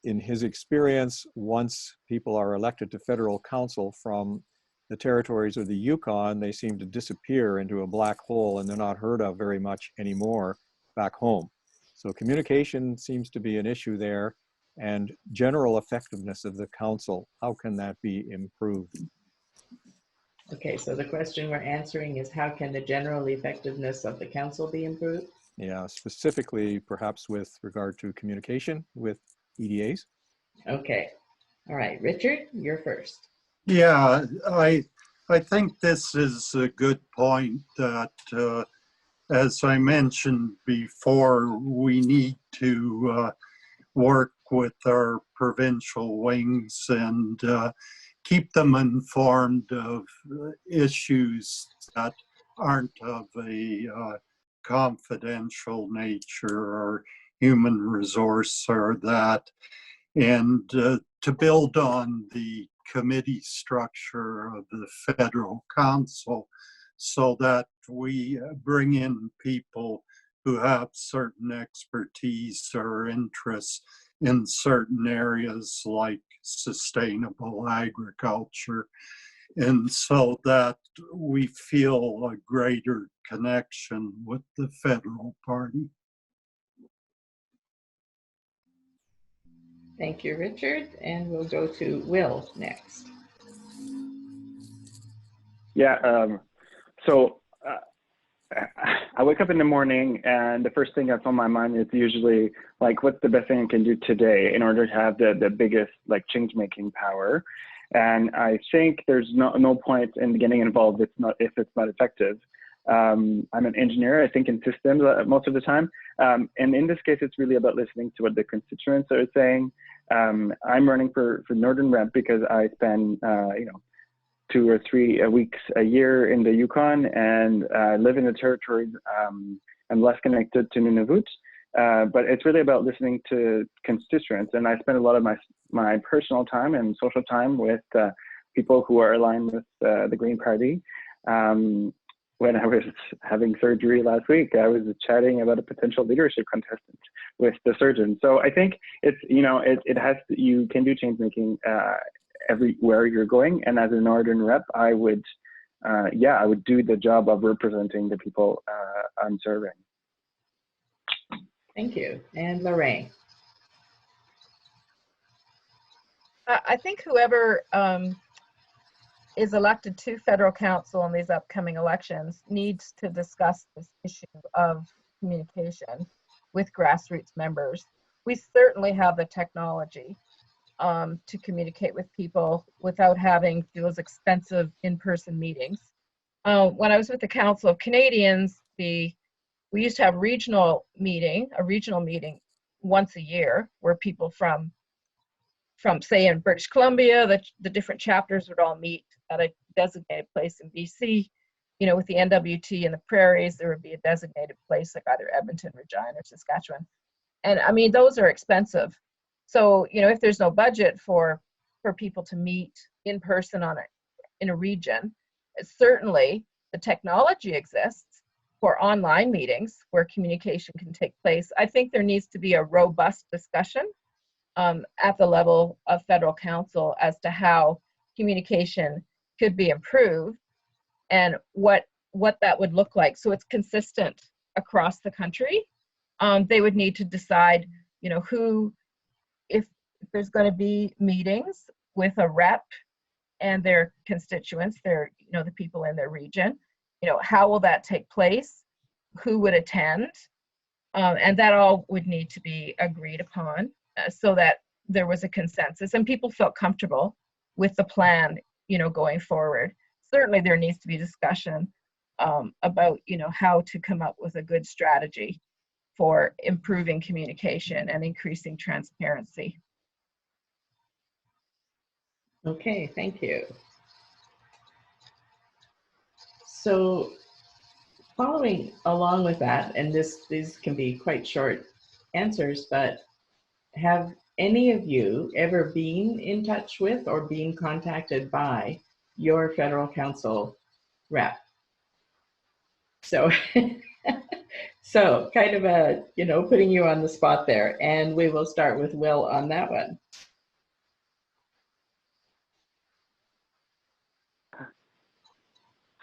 in his experience, once people are elected to federal council from the territories of the Yukon, they seem to disappear into a black hole and they're not heard of very much anymore back home. So communication seems to be an issue there, and general effectiveness of the council. How can that be improved? Okay, so the question we're answering is, how can the general effectiveness of the council be improved? Yeah, specifically perhaps with regard to communication with EDAs. Okay, all right, Richard, you're first. Yeah, I think this is a good point that, as I mentioned before, we need to work with our provincial wings and keep them informed of issues that aren't of a confidential nature or human resource or that, and to build on the committee structure of the federal council so that we bring in people who have certain expertise or interests in certain areas like sustainable agriculture, and so that we feel a greater connection with the federal party. Thank you, Richard. And we'll go to Will next. Yeah, so I wake up in the morning and the first thing that's on my mind is usually like, what's the best thing I can do today in order to have the biggest like change-making power? And I think there's no point in getting involved if it's not effective. I'm an engineer, I think, in systems most of the time. And in this case, it's really about listening to what the constituents are saying. I'm running for Northern Rep because I spend 2 or 3 weeks a year in the Yukon and live in the territories. I'm less connected to Nunavut, but it's really about listening to constituents. And I spend a lot of my personal time and social time with people who are aligned with the Green Party. When I was having surgery last week, I was chatting about a potential leadership contestant with the surgeon. So I think it's, you can do change making everywhere you're going. And as a Northern Rep, I would do the job of representing the people I'm serving. Thank you. And Lorraine. I think whoever is elected to federal council in these upcoming elections needs to discuss this issue of communication with grassroots members. We certainly have the technology to communicate with people without having those expensive in-person meetings. When I was with the Council of Canadians, we used to have a regional meeting once a year where people from say in British Columbia, the different chapters would all meet at a designated place in BC. With the NWT in the prairies, there would be a designated place like either Edmonton, Regina, or Saskatchewan. And I mean, those are expensive. So, if there's no budget for people to meet in person in a region, certainly the technology exists for online meetings where communication can take place. I think there needs to be a robust discussion at the level of federal council as to how communication could be improved and what that would look like. So it's consistent across the country. They would need to decide, if there's going to be meetings with a rep and their constituents, the people in their region, how will that take place? Who would attend? And that all would need to be agreed upon so that there was a consensus and people felt comfortable with the plan, going forward. Certainly there needs to be discussion about, how to come up with a good strategy for improving communication and increasing transparency. Okay, thank you. So following along with that, and these can be quite short answers, but have any of you ever been in touch with or been contacted by your federal council rep? So, so kind of a, putting you on the spot there. And we will start with Will on that one.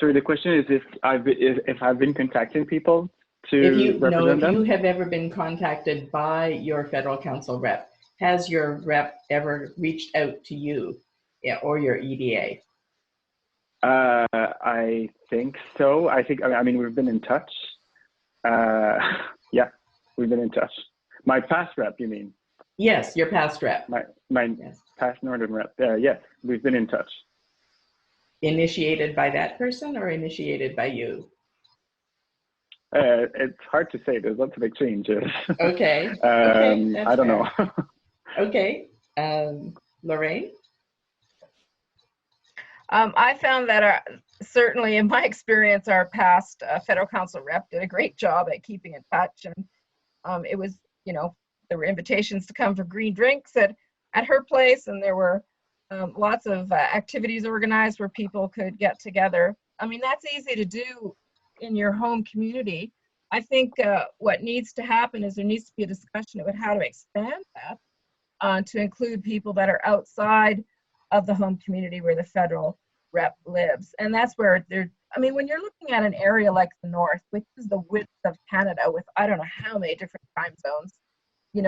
Sorry, the question is if I've been contacting people to if represent them? you have ever been contacted by your federal council rep. Has your rep ever reached out to you, or your EDA? I think so. I mean, we've been in touch. Yeah, we've been in touch. My past rep, you mean? Yes, your past rep. My Yes. past Northern rep. Yes, we've been in touch. Initiated by that person or initiated by you? It's hard to say. There's lots of exchanges. Okay. Okay. That's I don't fair. know. Okay. Lorraine? I found that certainly in my experience, our past federal council rep did a great job at keeping in touch. And it was, there were invitations to come for green drinks at her place, and there were lots of activities organized where people could get together. I mean, that's easy to do in your home community. I think what needs to happen is there needs to be a discussion about how to expand that to include people that are outside of the home community where the federal rep lives. And that's where when you're looking at an area like the North, which is the width of Canada with I don't know how many different time zones, you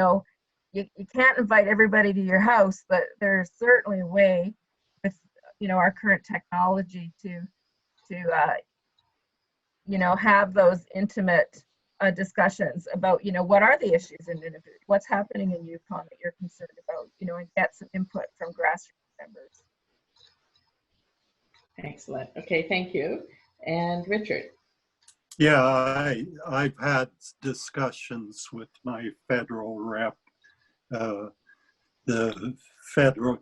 can't invite everybody to your house, but there's certainly a way with, our current technology to have those intimate discussions about, what are the issues and what's happening in Yukon that you're concerned about, and get some input from grassroots members. Excellent. Okay, thank you. And Richard? Yeah, I've had discussions with my federal rep. The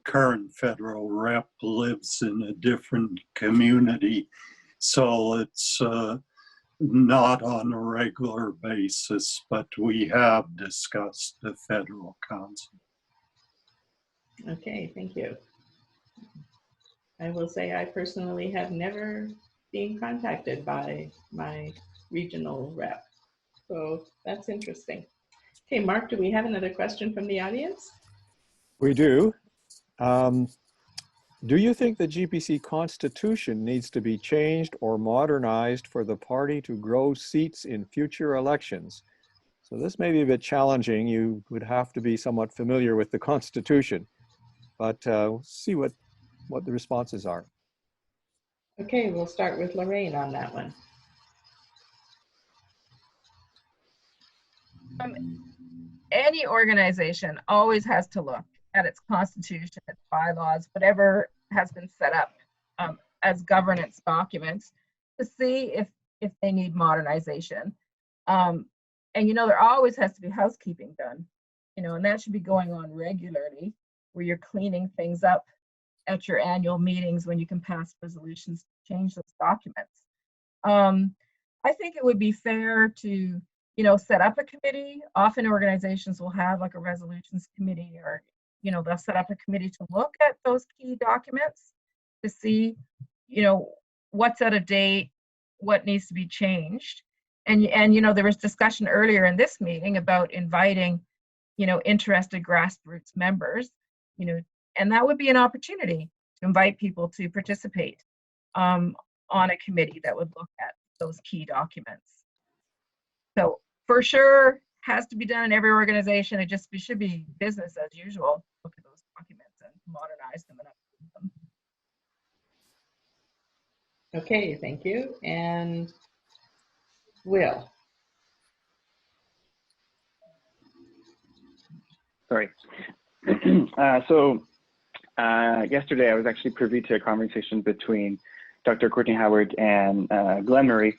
current federal rep lives in a different community, so it's not on a regular basis, but we have discussed the federal council. Okay, thank you. I will say I personally have never been contacted by my regional rep, so that's interesting. Okay, Mark, do we have another question from the audience? We do. Do you think the GPC constitution needs to be changed or modernized for the party to grow seats in future elections? So this may be a bit challenging. You would have to be somewhat familiar with the constitution, but we'll see what the responses are. Okay, we'll start with Lorraine on that one. Any organization always has to look at its constitution, its bylaws, whatever has been set up as governance documents to see if they need modernization. And there always has to be housekeeping done, and that should be going on regularly, where you're cleaning things up at your annual meetings when you can pass resolutions to change those documents. I think it would be fair to set up a committee. Often organizations will have like a resolutions committee, or they'll set up a committee to look at those key documents to see what's out of date, what needs to be changed. And there was discussion earlier in this meeting about inviting interested grassroots members, and that would be an opportunity to invite people to participate on a committee that would look at those key documents. So for sure, has to be done in every organization. It should be business as usual. Look at those documents and modernize them and update them. Okay, thank you. And Will? Sorry. So yesterday I was actually privy to a conversation between Dr. Courtney Howard and Glenn Murray.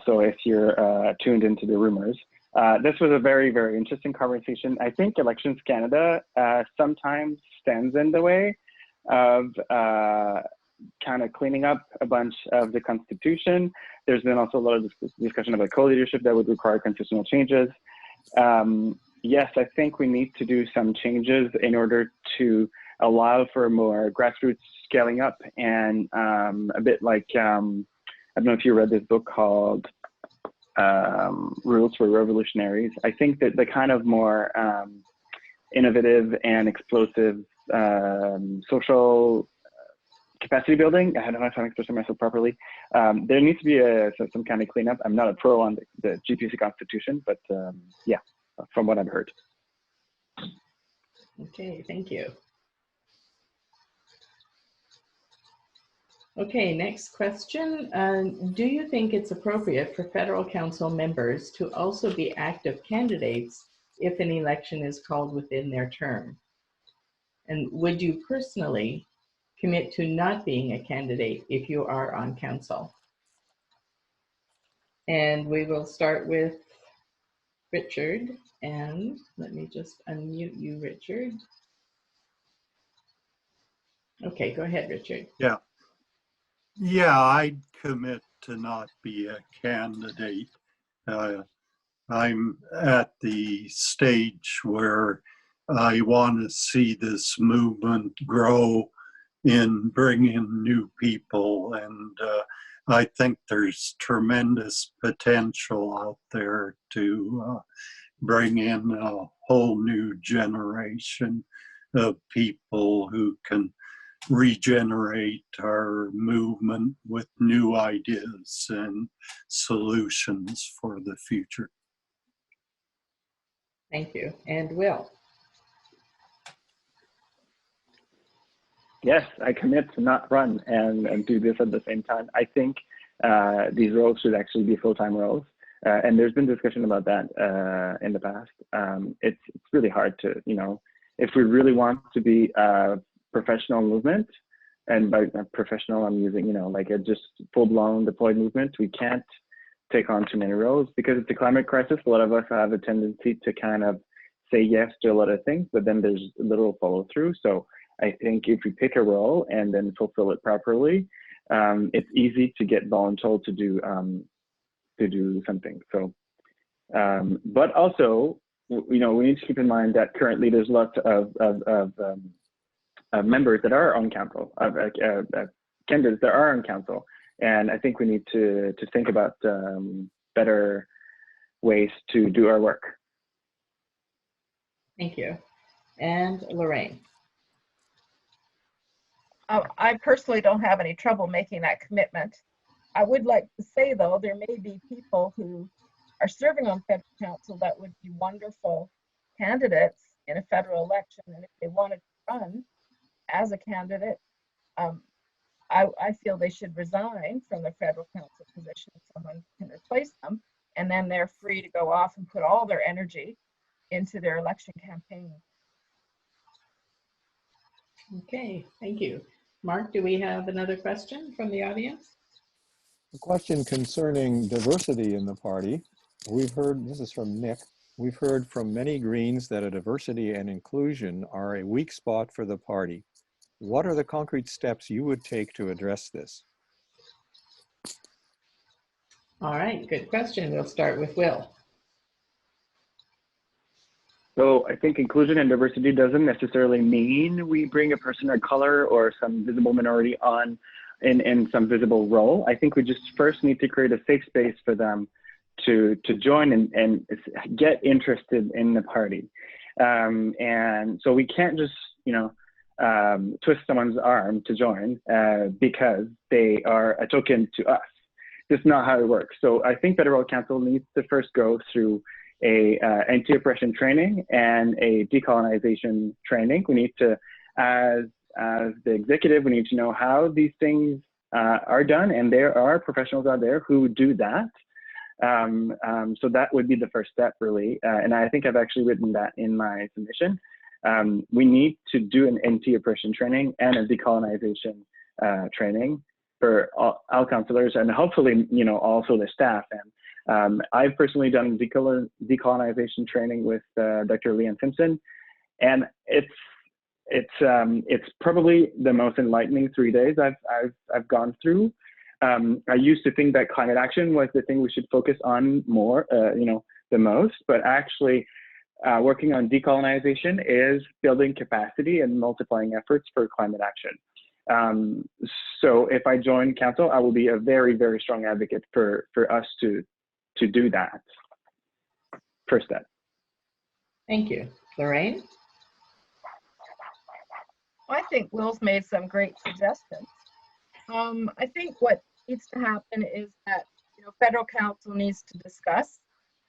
So if you're tuned into the rumors, this was a very, very interesting conversation. I think Elections Canada sometimes stands in the way of kind of cleaning up a bunch of the Constitution. There's been also a lot of discussion about co-leadership that would require constitutional changes. yes, I think we need to do some changes in order to allow for more grassroots scaling up, and a bit like, I don't know if you read this book called Rules for Revolutionaries. I think that the kind of more innovative and explosive social capacity building, I don't know if I'm expressing myself properly, there needs to be some kind of cleanup. I'm not a pro on the GPC constitution, but yeah, from what I've heard. Okay, thank you. Okay, next question. Do you think it's appropriate for federal council members to also be active candidates if an election is called within their term? And would you personally commit to not being a candidate if you are on council? And we will start with Richard, and let me just unmute you, Richard. Okay, go ahead, Richard. Yeah. Yeah, I'd commit to not be a candidate. I'm at the stage where I want to see this movement grow in bringing new people, and I think there's tremendous potential out there to bring in a whole new generation of people who can regenerate our movement with new ideas and solutions for the future. Thank you. And Will? Yes, I commit to not run and do this at the same time. I think these roles should actually be full-time roles. And there's been discussion about that in the past. It's really hard to, if we really want to be a professional movement, and by professional, I'm using, like a just full-blown deployed movement, we can't take on too many roles because it's a climate crisis. A lot of us have a tendency to kind of say yes to a lot of things, but then there's little follow through. So I think if we pick a role and then fulfill it properly, it's easy to get voluntold to do something. So, but also, we need to keep in mind that currently there's lots of members that are on council, candidates that are on council, and I think we need to think about better ways to do our work. Thank you. And Lorraine? I personally don't have any trouble making that commitment. I would like to say, though, there may be people who are serving on federal council that would be wonderful candidates in a federal election, and if they wanted to run as a candidate, I feel they should resign from the federal council position if someone can replace them, and then they're free to go off and put all their energy into their election campaign. Okay, thank you. Mark, do we have another question from the audience? A question concerning diversity in the party. We've heard, this is from Nick, we've heard from many Greens that a diversity and inclusion are a weak spot for the party. What are the concrete steps you would take to address this? All right, good question. We'll start with Will. So I think inclusion and diversity doesn't necessarily mean we bring a person of color or some visible minority on in some visible role. I think we just first need to create a safe space for them to join and get interested in the party. And so we can't just, twist someone's arm to join because they are a token to us. That's not how it works. So I think federal council needs to first go through a anti-oppression training and a decolonization training. We need to, as the executive, we need to know how these things are done, and there are professionals out there who do that. So that would be the first step, really. And I think I've actually written that in my submission. We need to do an anti-oppression training and a decolonization training for all councillors, and hopefully, also the staff. And I've personally done decolonization training with Dr. Leanne Simpson, and it's probably the most enlightening 3 days I've gone through. I used to think that climate action was the thing we should focus on more, the most, but actually working on decolonization is building capacity and multiplying efforts for climate action. So if I join council, I will be a very, very strong advocate for us to do that. First step. Thank you. Lorraine? I think Will's made some great suggestions. I think what needs to happen is that federal council needs to discuss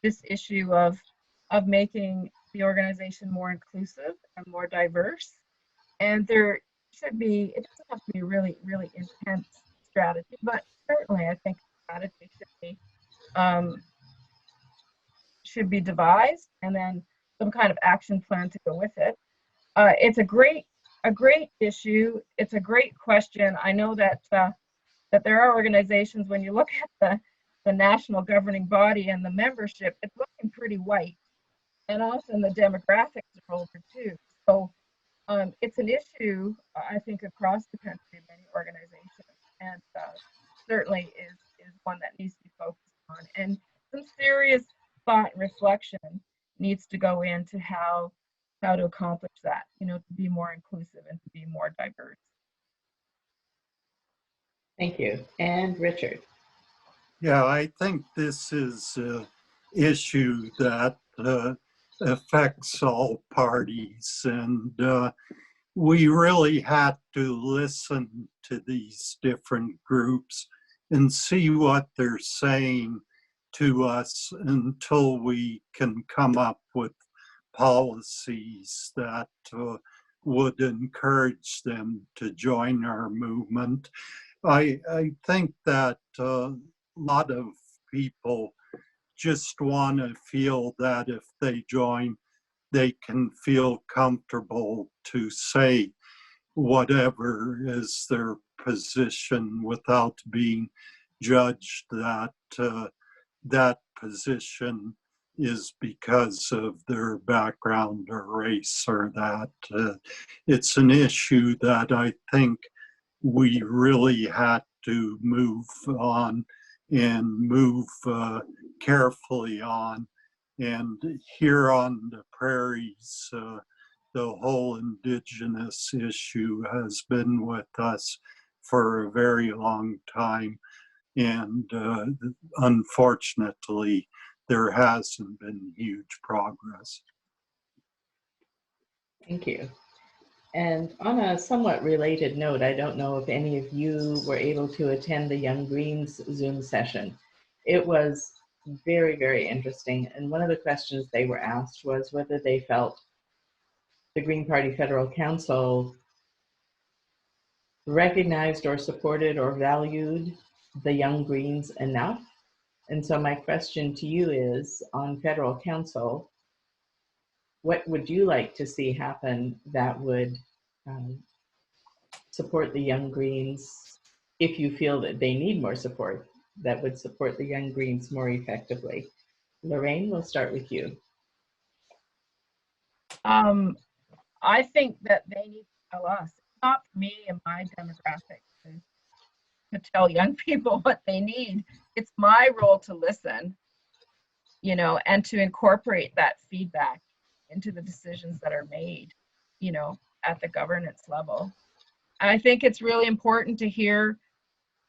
this issue of making the organization more inclusive and more diverse. And there should be, it doesn't have to be a really, really intense strategy, but certainly I think strategy should be devised, and then some kind of action plan to go with it. It's a great issue. It's a great question. I know that that there are organizations, when you look at the national governing body and the membership, it's looking pretty white, and often the demographics are older too. So it's an issue, I think, across the country, many organizations, and certainly is one that needs to be focused on. And some serious thought and reflection needs to go into how to accomplish that, to be more inclusive and to be more diverse. Thank you. And Richard? Yeah, I think this is an issue that affects all parties, and we really had to listen to these different groups and see what they're saying to us until we can come up with policies that would encourage them to join our movement. I think that a lot of people just want to feel that if they join, they can feel comfortable to say whatever is their position without being judged that that position is because of their background or race, or that it's an issue that I think we really had to move on and move carefully on. And here on the prairies, the whole Indigenous issue has been with us for a very long time. And unfortunately, there hasn't been huge progress. Thank you. And on a somewhat related note, I don't know if any of you were able to attend the Young Greens Zoom session. It was very, very interesting. And one of the questions they were asked was whether they felt the Green Party Federal Council recognized or supported or valued the Young Greens enough. And so my question to you is, on federal council, what would you like to see happen that would support the Young Greens, if you feel that they need more support, that would support the Young Greens more effectively? Lorraine, we'll start with you. I think that they need to tell us. It's not for me and my demographic to tell young people what they need. It's my role to listen, and to incorporate that feedback into the decisions that are made, at the governance level. And I think it's really important to hear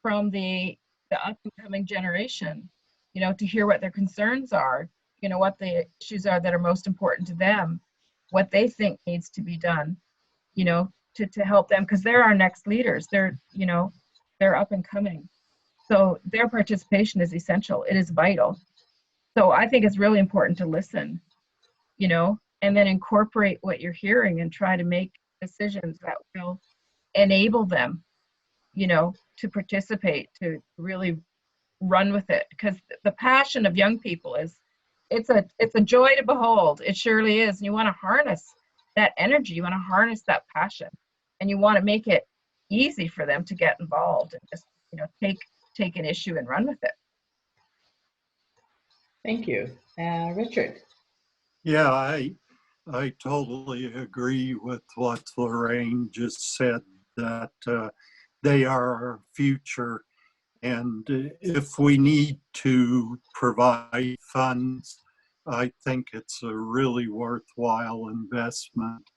from the up and coming generation, to hear what their concerns are, what the issues are that are most important to them, what they think needs to be done, to help them, because they're our next leaders. They're up and coming. So their participation is essential. It is vital. So I think it's really important to listen, and then incorporate what you're hearing and try to make decisions that will enable them, to participate, to really run with it. Because the passion of young people it's a joy to behold. It surely is. And you want to harness that energy. You want to harness that passion, and you want to make it easy for them to get involved and just, take an issue and run with it. Thank you. Richard. Yeah, I totally agree with what Lorraine just said, that they are our future. And if we need to provide funds I think it's a really worthwhile investment.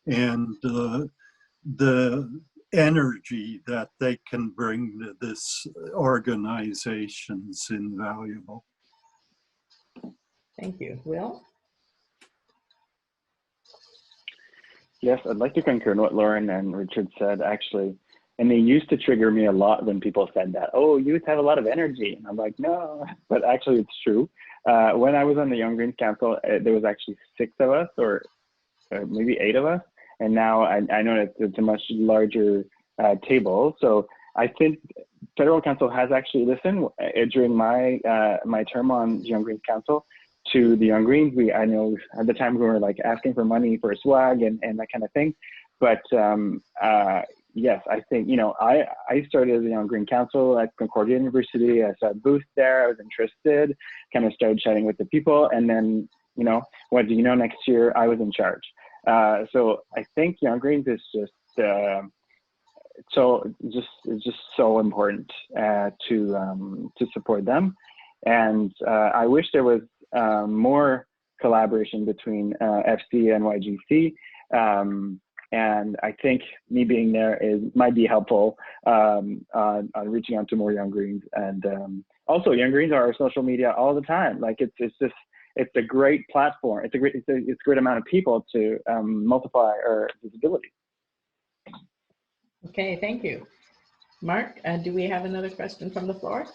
And the energy that they can bring to this organization is invaluable. Thank you. Will? Yes, I'd like to concur in what Lauren and Richard said, actually. And they used to trigger me a lot when people said that, oh, youth have a lot of energy. And I'm like, no, but actually it's true. When I was on the Young Greens Council, there was actually 6 of us, or maybe 8 of us. And now I know that it's a much larger table. So I think Federal Council has actually listened during my my term on Young Greens Council to the Young Greens. I know at the time we were like asking for money for a swag and that kind of thing. But yes, I think, you know, I started as a Young Green Council at Concordia University. I saw a booth there. I was interested, kind of started chatting with the people. And then, you know, what do you know, next year I was in charge. So I think Young Greens is just it's just so important to support them. And I wish there was more collaboration between FC and YGC. And I think me being there might be helpful on reaching out to more Young Greens. And also, Young Greens are on social media all the time. Like it's a great platform. It's a great amount of people to multiply our visibility. Okay, thank you. Mark, do we have another question from the floor?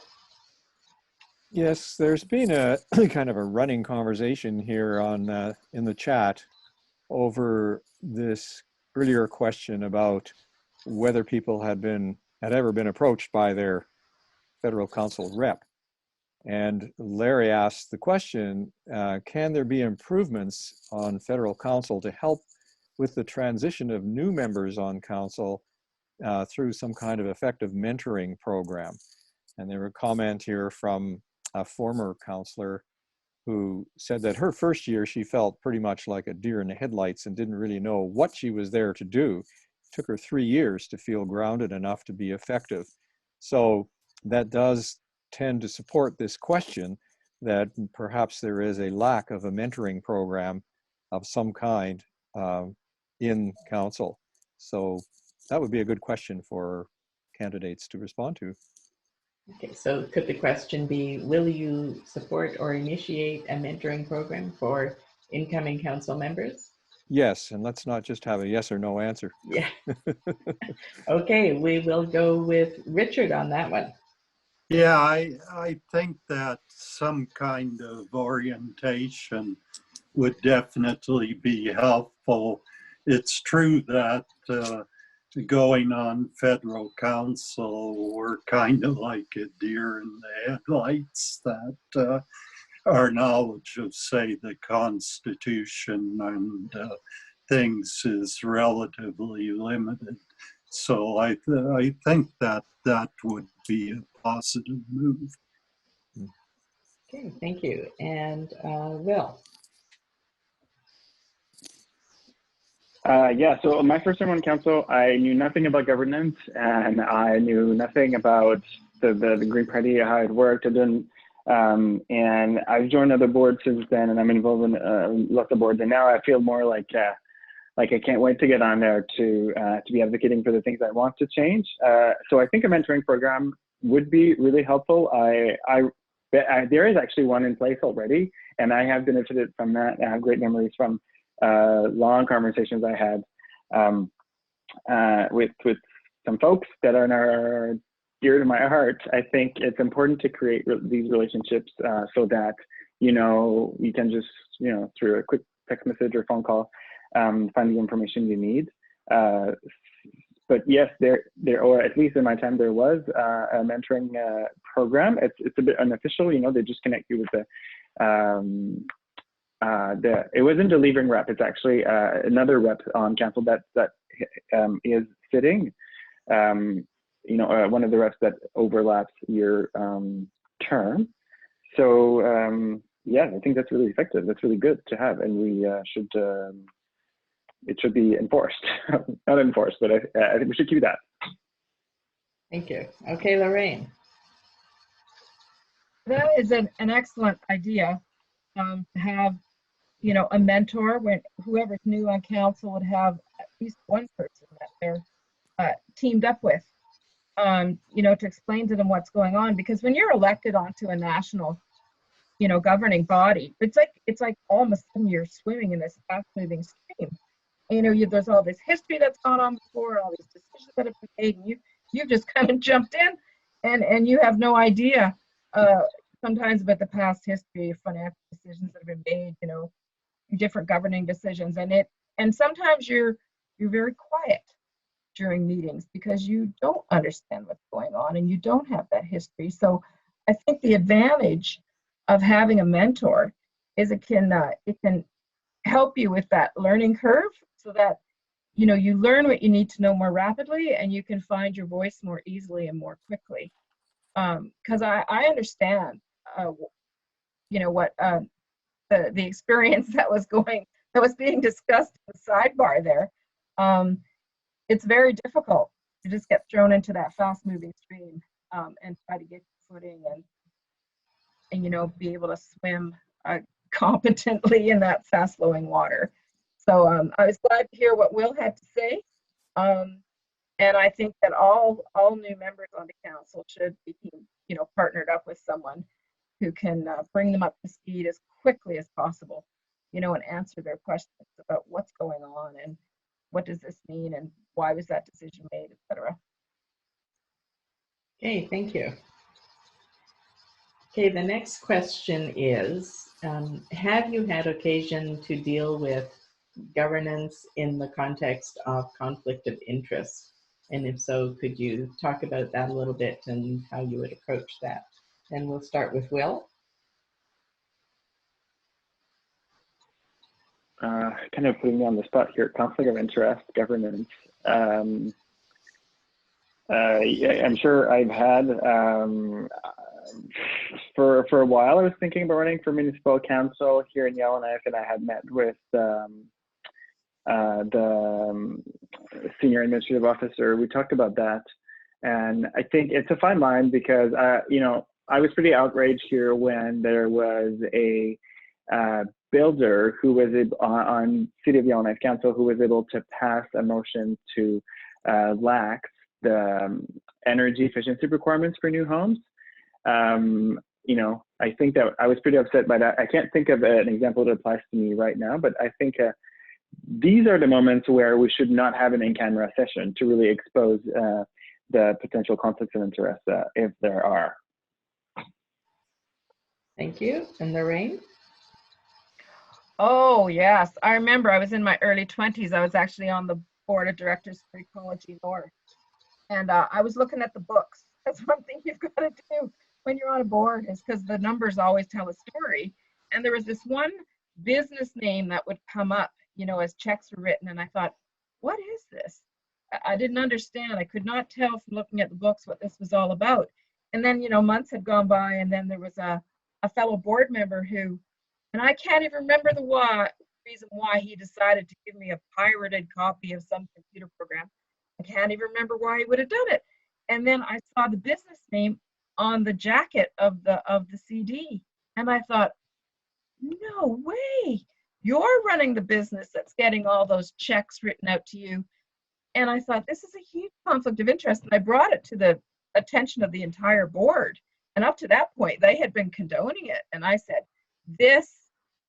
Yes, there's been a kind of a running conversation here on in the chat over this earlier question about whether people had ever been approached by their federal council rep. And Larry asked the question, can there be improvements on federal council to help with the transition of new members on council through some kind of effective mentoring program? And there were a comment here from a former counselor who said that her first year she felt pretty much like a deer in the headlights and didn't really know what she was there to do. It took her 3 years to feel grounded enough to be effective. So that does tend to support this question that perhaps there is a lack of a mentoring program of some kind in council. So that would be a good question for candidates to respond to. Okay, so could the question be, will you support or initiate a mentoring program for incoming council members? Yes, and let's not just have a yes or no answer. Yeah. Okay, we will go with Richard on that one. Yeah, I think that some kind of orientation would definitely be helpful. It's true that going on federal council, we're kind of like a deer in the headlights, that our knowledge of, say, the Constitution and things is relatively limited. So I think that would be a positive move. Okay, thank you. And Will? Yeah, so my first time on council, I knew nothing about governance, and I knew nothing about the Green Party, how it worked. And I've joined other boards since then, and I'm involved in lots of boards. And now I feel more like I can't wait to get on there to be advocating for the things I want to change. So I think a mentoring program would be really helpful. There is actually one in place already, and I have benefited from that. I have great memories from long conversations I had with some folks that are dear to my heart. I think it's important to create these relationships so that, you know, you can just, you know, through a quick text message or phone call, find the information you need. But yes, there, or at least in my time, there was a mentoring program. It's a bit unofficial, you know, they just connect you with it wasn't the leaving rep, it's actually another rep on council that is sitting, you know, one of the reps that overlaps your term. So yeah, I think that's really effective. That's really good to have, and we should, it should be enforced. Not enforced, but I think we should keep that. Thank you. Okay, Lorraine. That is an excellent idea. to have, you know, a mentor when whoever's new on council would have at least one person that they're teamed up with, you know, to explain to them what's going on. Because when you're elected onto a national, you know, governing body, it's like all of a sudden you're swimming in this fast-moving stream. You know, there's all this history that's gone on before, all these decisions that have been made, and you've just kind of jumped in, and you have no idea sometimes about the past history of financial decisions that have been made, you know, different governing decisions, and sometimes you're very quiet during meetings because you don't understand what's going on and you don't have that history. So I think the advantage of having a mentor is it can help you with that learning curve, so that, you know, you learn what you need to know more rapidly and you can find your voice more easily and more quickly. Because I understand, you know, what the experience that was being discussed in the sidebar there. It's very difficult to just get thrown into that fast-moving stream and try to get your footing and you know, be able to swim competently in that fast-flowing water. So I was glad to hear what Will had to say, and I think that all new members on the council should be, you know, partnered up with someone who can bring them up to speed as quickly as possible, you know, and answer their questions about what's going on and what does this mean and why was that decision made, etc. Okay, thank you. Okay, the next question is, have you had occasion to deal with governance in the context of conflict of interest? And if so, could you talk about that a little bit and how you would approach that? And we'll start with Will. Kind of putting me on the spot here, conflict of interest, governance. Yeah, I'm sure I've had, for a while I was thinking about running for municipal council here in Yellowknife, and I had met with the senior administrative officer. We talked about that, and I think it's a fine line because, you know, I was pretty outraged here when there was a builder who was on City of Yellowknife Council who was able to pass a motion to lax the energy efficiency requirements for new homes. You know, I think that I was pretty upset by that. I can't think of an example that applies to me right now, but I think these are the moments where we should not have an in-camera session to really expose the potential conflicts of interest if there are. Thank you. And Lorraine? Oh, yes. I remember I was in my early 20s. I was actually on the board of directors for Ecology North. And I was looking at the books. That's one thing you've got to do when you're on a board, is because the numbers always tell a story. And there was this one business name that would come up, you know, as checks were written. And I thought, what is this? I didn't understand. I could not tell from looking at the books what this was all about. And then, you know, months had gone by, and then there was a fellow board member who, and I can't even remember the reason why he decided to give me a pirated copy of some computer program. I can't even remember why he would have done it. And then I saw the business name on the jacket of the CD. And I thought, no way, you're running the business that's getting all those checks written out to you. And I thought, this is a huge conflict of interest. And I brought it to the attention of the entire board. And up to that point, they had been condoning it. And I said, this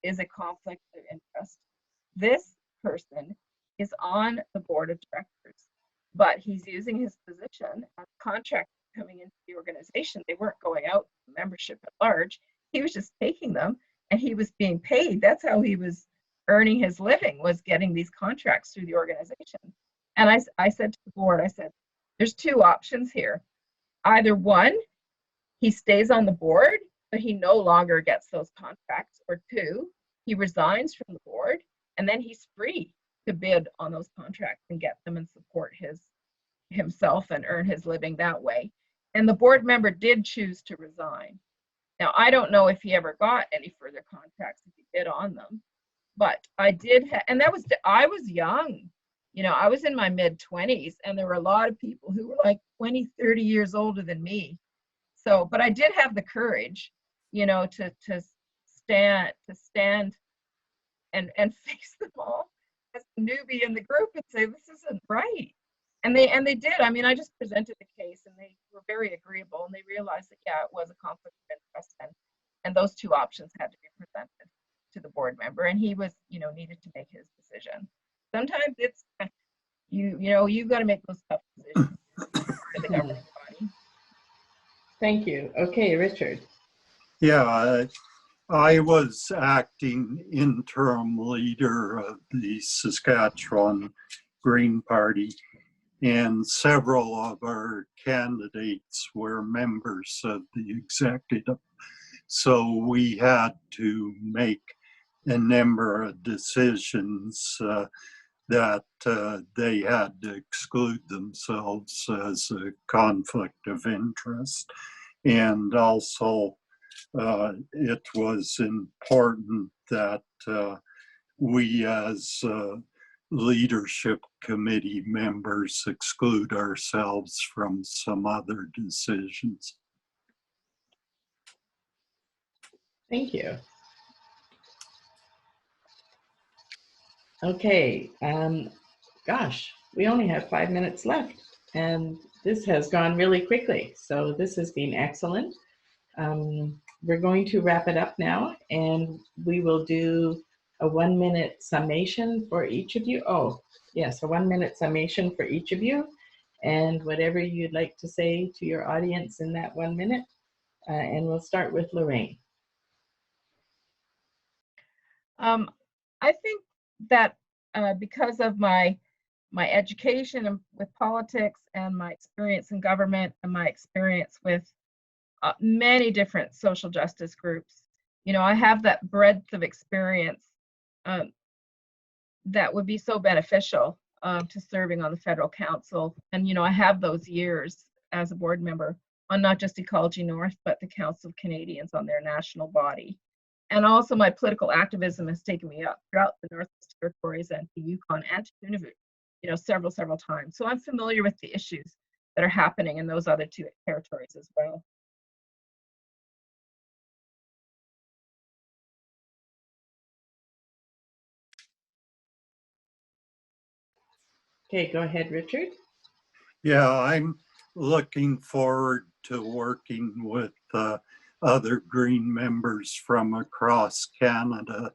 is a conflict of interest. This person is on the board of directors, but he's using his position as a contract coming into the organization. They weren't going out to membership at large. He was just taking them, and he was being paid. That's how he was earning his living, was getting these contracts through the organization. And I said to the board, I said, there's two options here. Either one, he stays on the board, but he no longer gets those contracts, or two, he resigns from the board, and then he's free to bid on those contracts and get them and support himself and earn his living that way. And the board member did choose to resign. Now, I don't know if he ever got any further contracts if he bid on them, but I did, and I was young. You know, I was in my mid-20s, and there were a lot of people who were like 20, 30 years older than me. So, but I did have the courage, you know, to stand and face them all as a newbie in the group and say, this isn't right. And they did. I mean, I just presented the case and they were very agreeable, and they realized that, yeah, it was a conflict of interest, and those two options had to be presented to the board member, and he was, needed to make his decision. Sometimes it's, you've got to make those tough decisions for the governing body. Thank you. Okay, Richard. Yeah, I was acting interim leader of the Saskatchewan Green Party, and several of our candidates were members of the executive. So we had to make a number of decisions that they had to exclude themselves as a conflict of interest. And also, it was important that we as leadership committee members exclude ourselves from some other decisions. Thank you. Okay, gosh, we only have 5 minutes left, and this has gone really quickly. So this has been excellent. We're going to wrap it up now, and we will do a 1-minute summation for each of you. Oh, yes, a 1-minute summation for each of you, and whatever you'd like to say to your audience in that 1 minute. And we'll start with Lorraine. I think that because of my education with politics and my experience in government and my experience with many different social justice groups, I have that breadth of experience that would be so beneficial to serving on the federal council. And, I have those years as a board member on not just Ecology North, but the Council of Canadians on their national body. And also my political activism has taken me up throughout the Northwest Territories and to Yukon and to Nunavut, several times. So I'm familiar with the issues that are happening in those other two territories as well. Okay, go ahead, Richard. Yeah, I'm looking forward to working with other Green members from across Canada.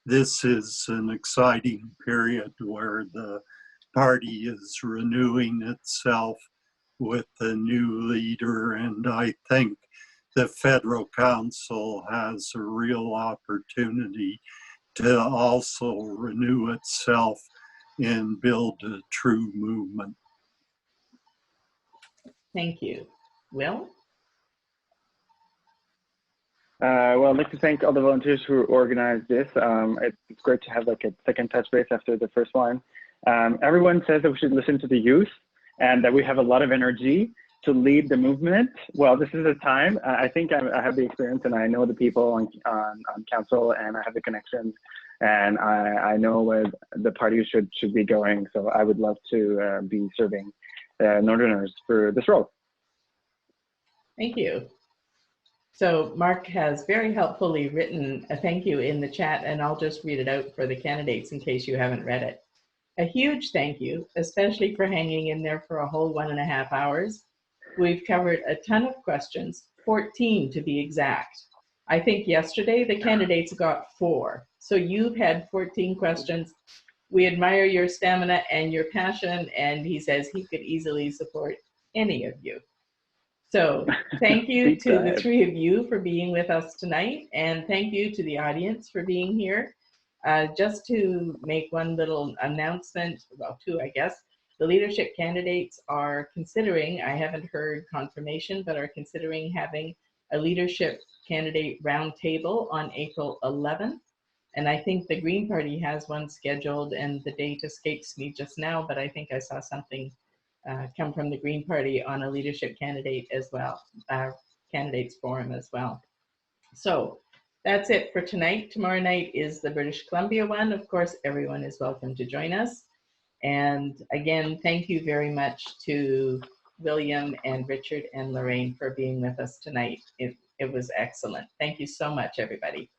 This is an exciting period where the party is renewing itself with a new leader, and I think the federal council has a real opportunity to also renew itself and build a true movement. Thank you. Will? Well, I'd like to thank all the volunteers who organized this. It's great to have like a second touch base after the first one. Everyone says that we should listen to the youth and that we have a lot of energy to lead the movement. Well, this is the time. I think I have the experience and I know the people on council, and I have the connections, and I know where the party should be going. So I would love to be serving Northerners for this role. Thank you. So Mark has very helpfully written a thank you in the chat, and I'll just read it out for the candidates in case you haven't read it. A huge thank you, especially for hanging in there for a whole 1.5 hours. We've covered a ton of questions, 14 to be exact. I think yesterday the candidates got 4. So you've had 14 questions. We admire your stamina and your passion, and he says he could easily support any of you. So thank you to the 3 of you for being with us tonight, and thank you to the audience for being here. Just to make one little announcement, well, 2, I guess. The leadership candidates are considering, I haven't heard confirmation, but are considering having a leadership candidate roundtable on April 11th. And I think the Green Party has one scheduled, and the date escapes me just now, but I think I saw something come from the Green Party on a leadership candidate as well, candidates forum as well. So that's it for tonight. Tomorrow night is the British Columbia one. Of course, everyone is welcome to join us. And again, thank you very much to William and Richard and Lorraine for being with us tonight. It was excellent. Thank you so much, everybody.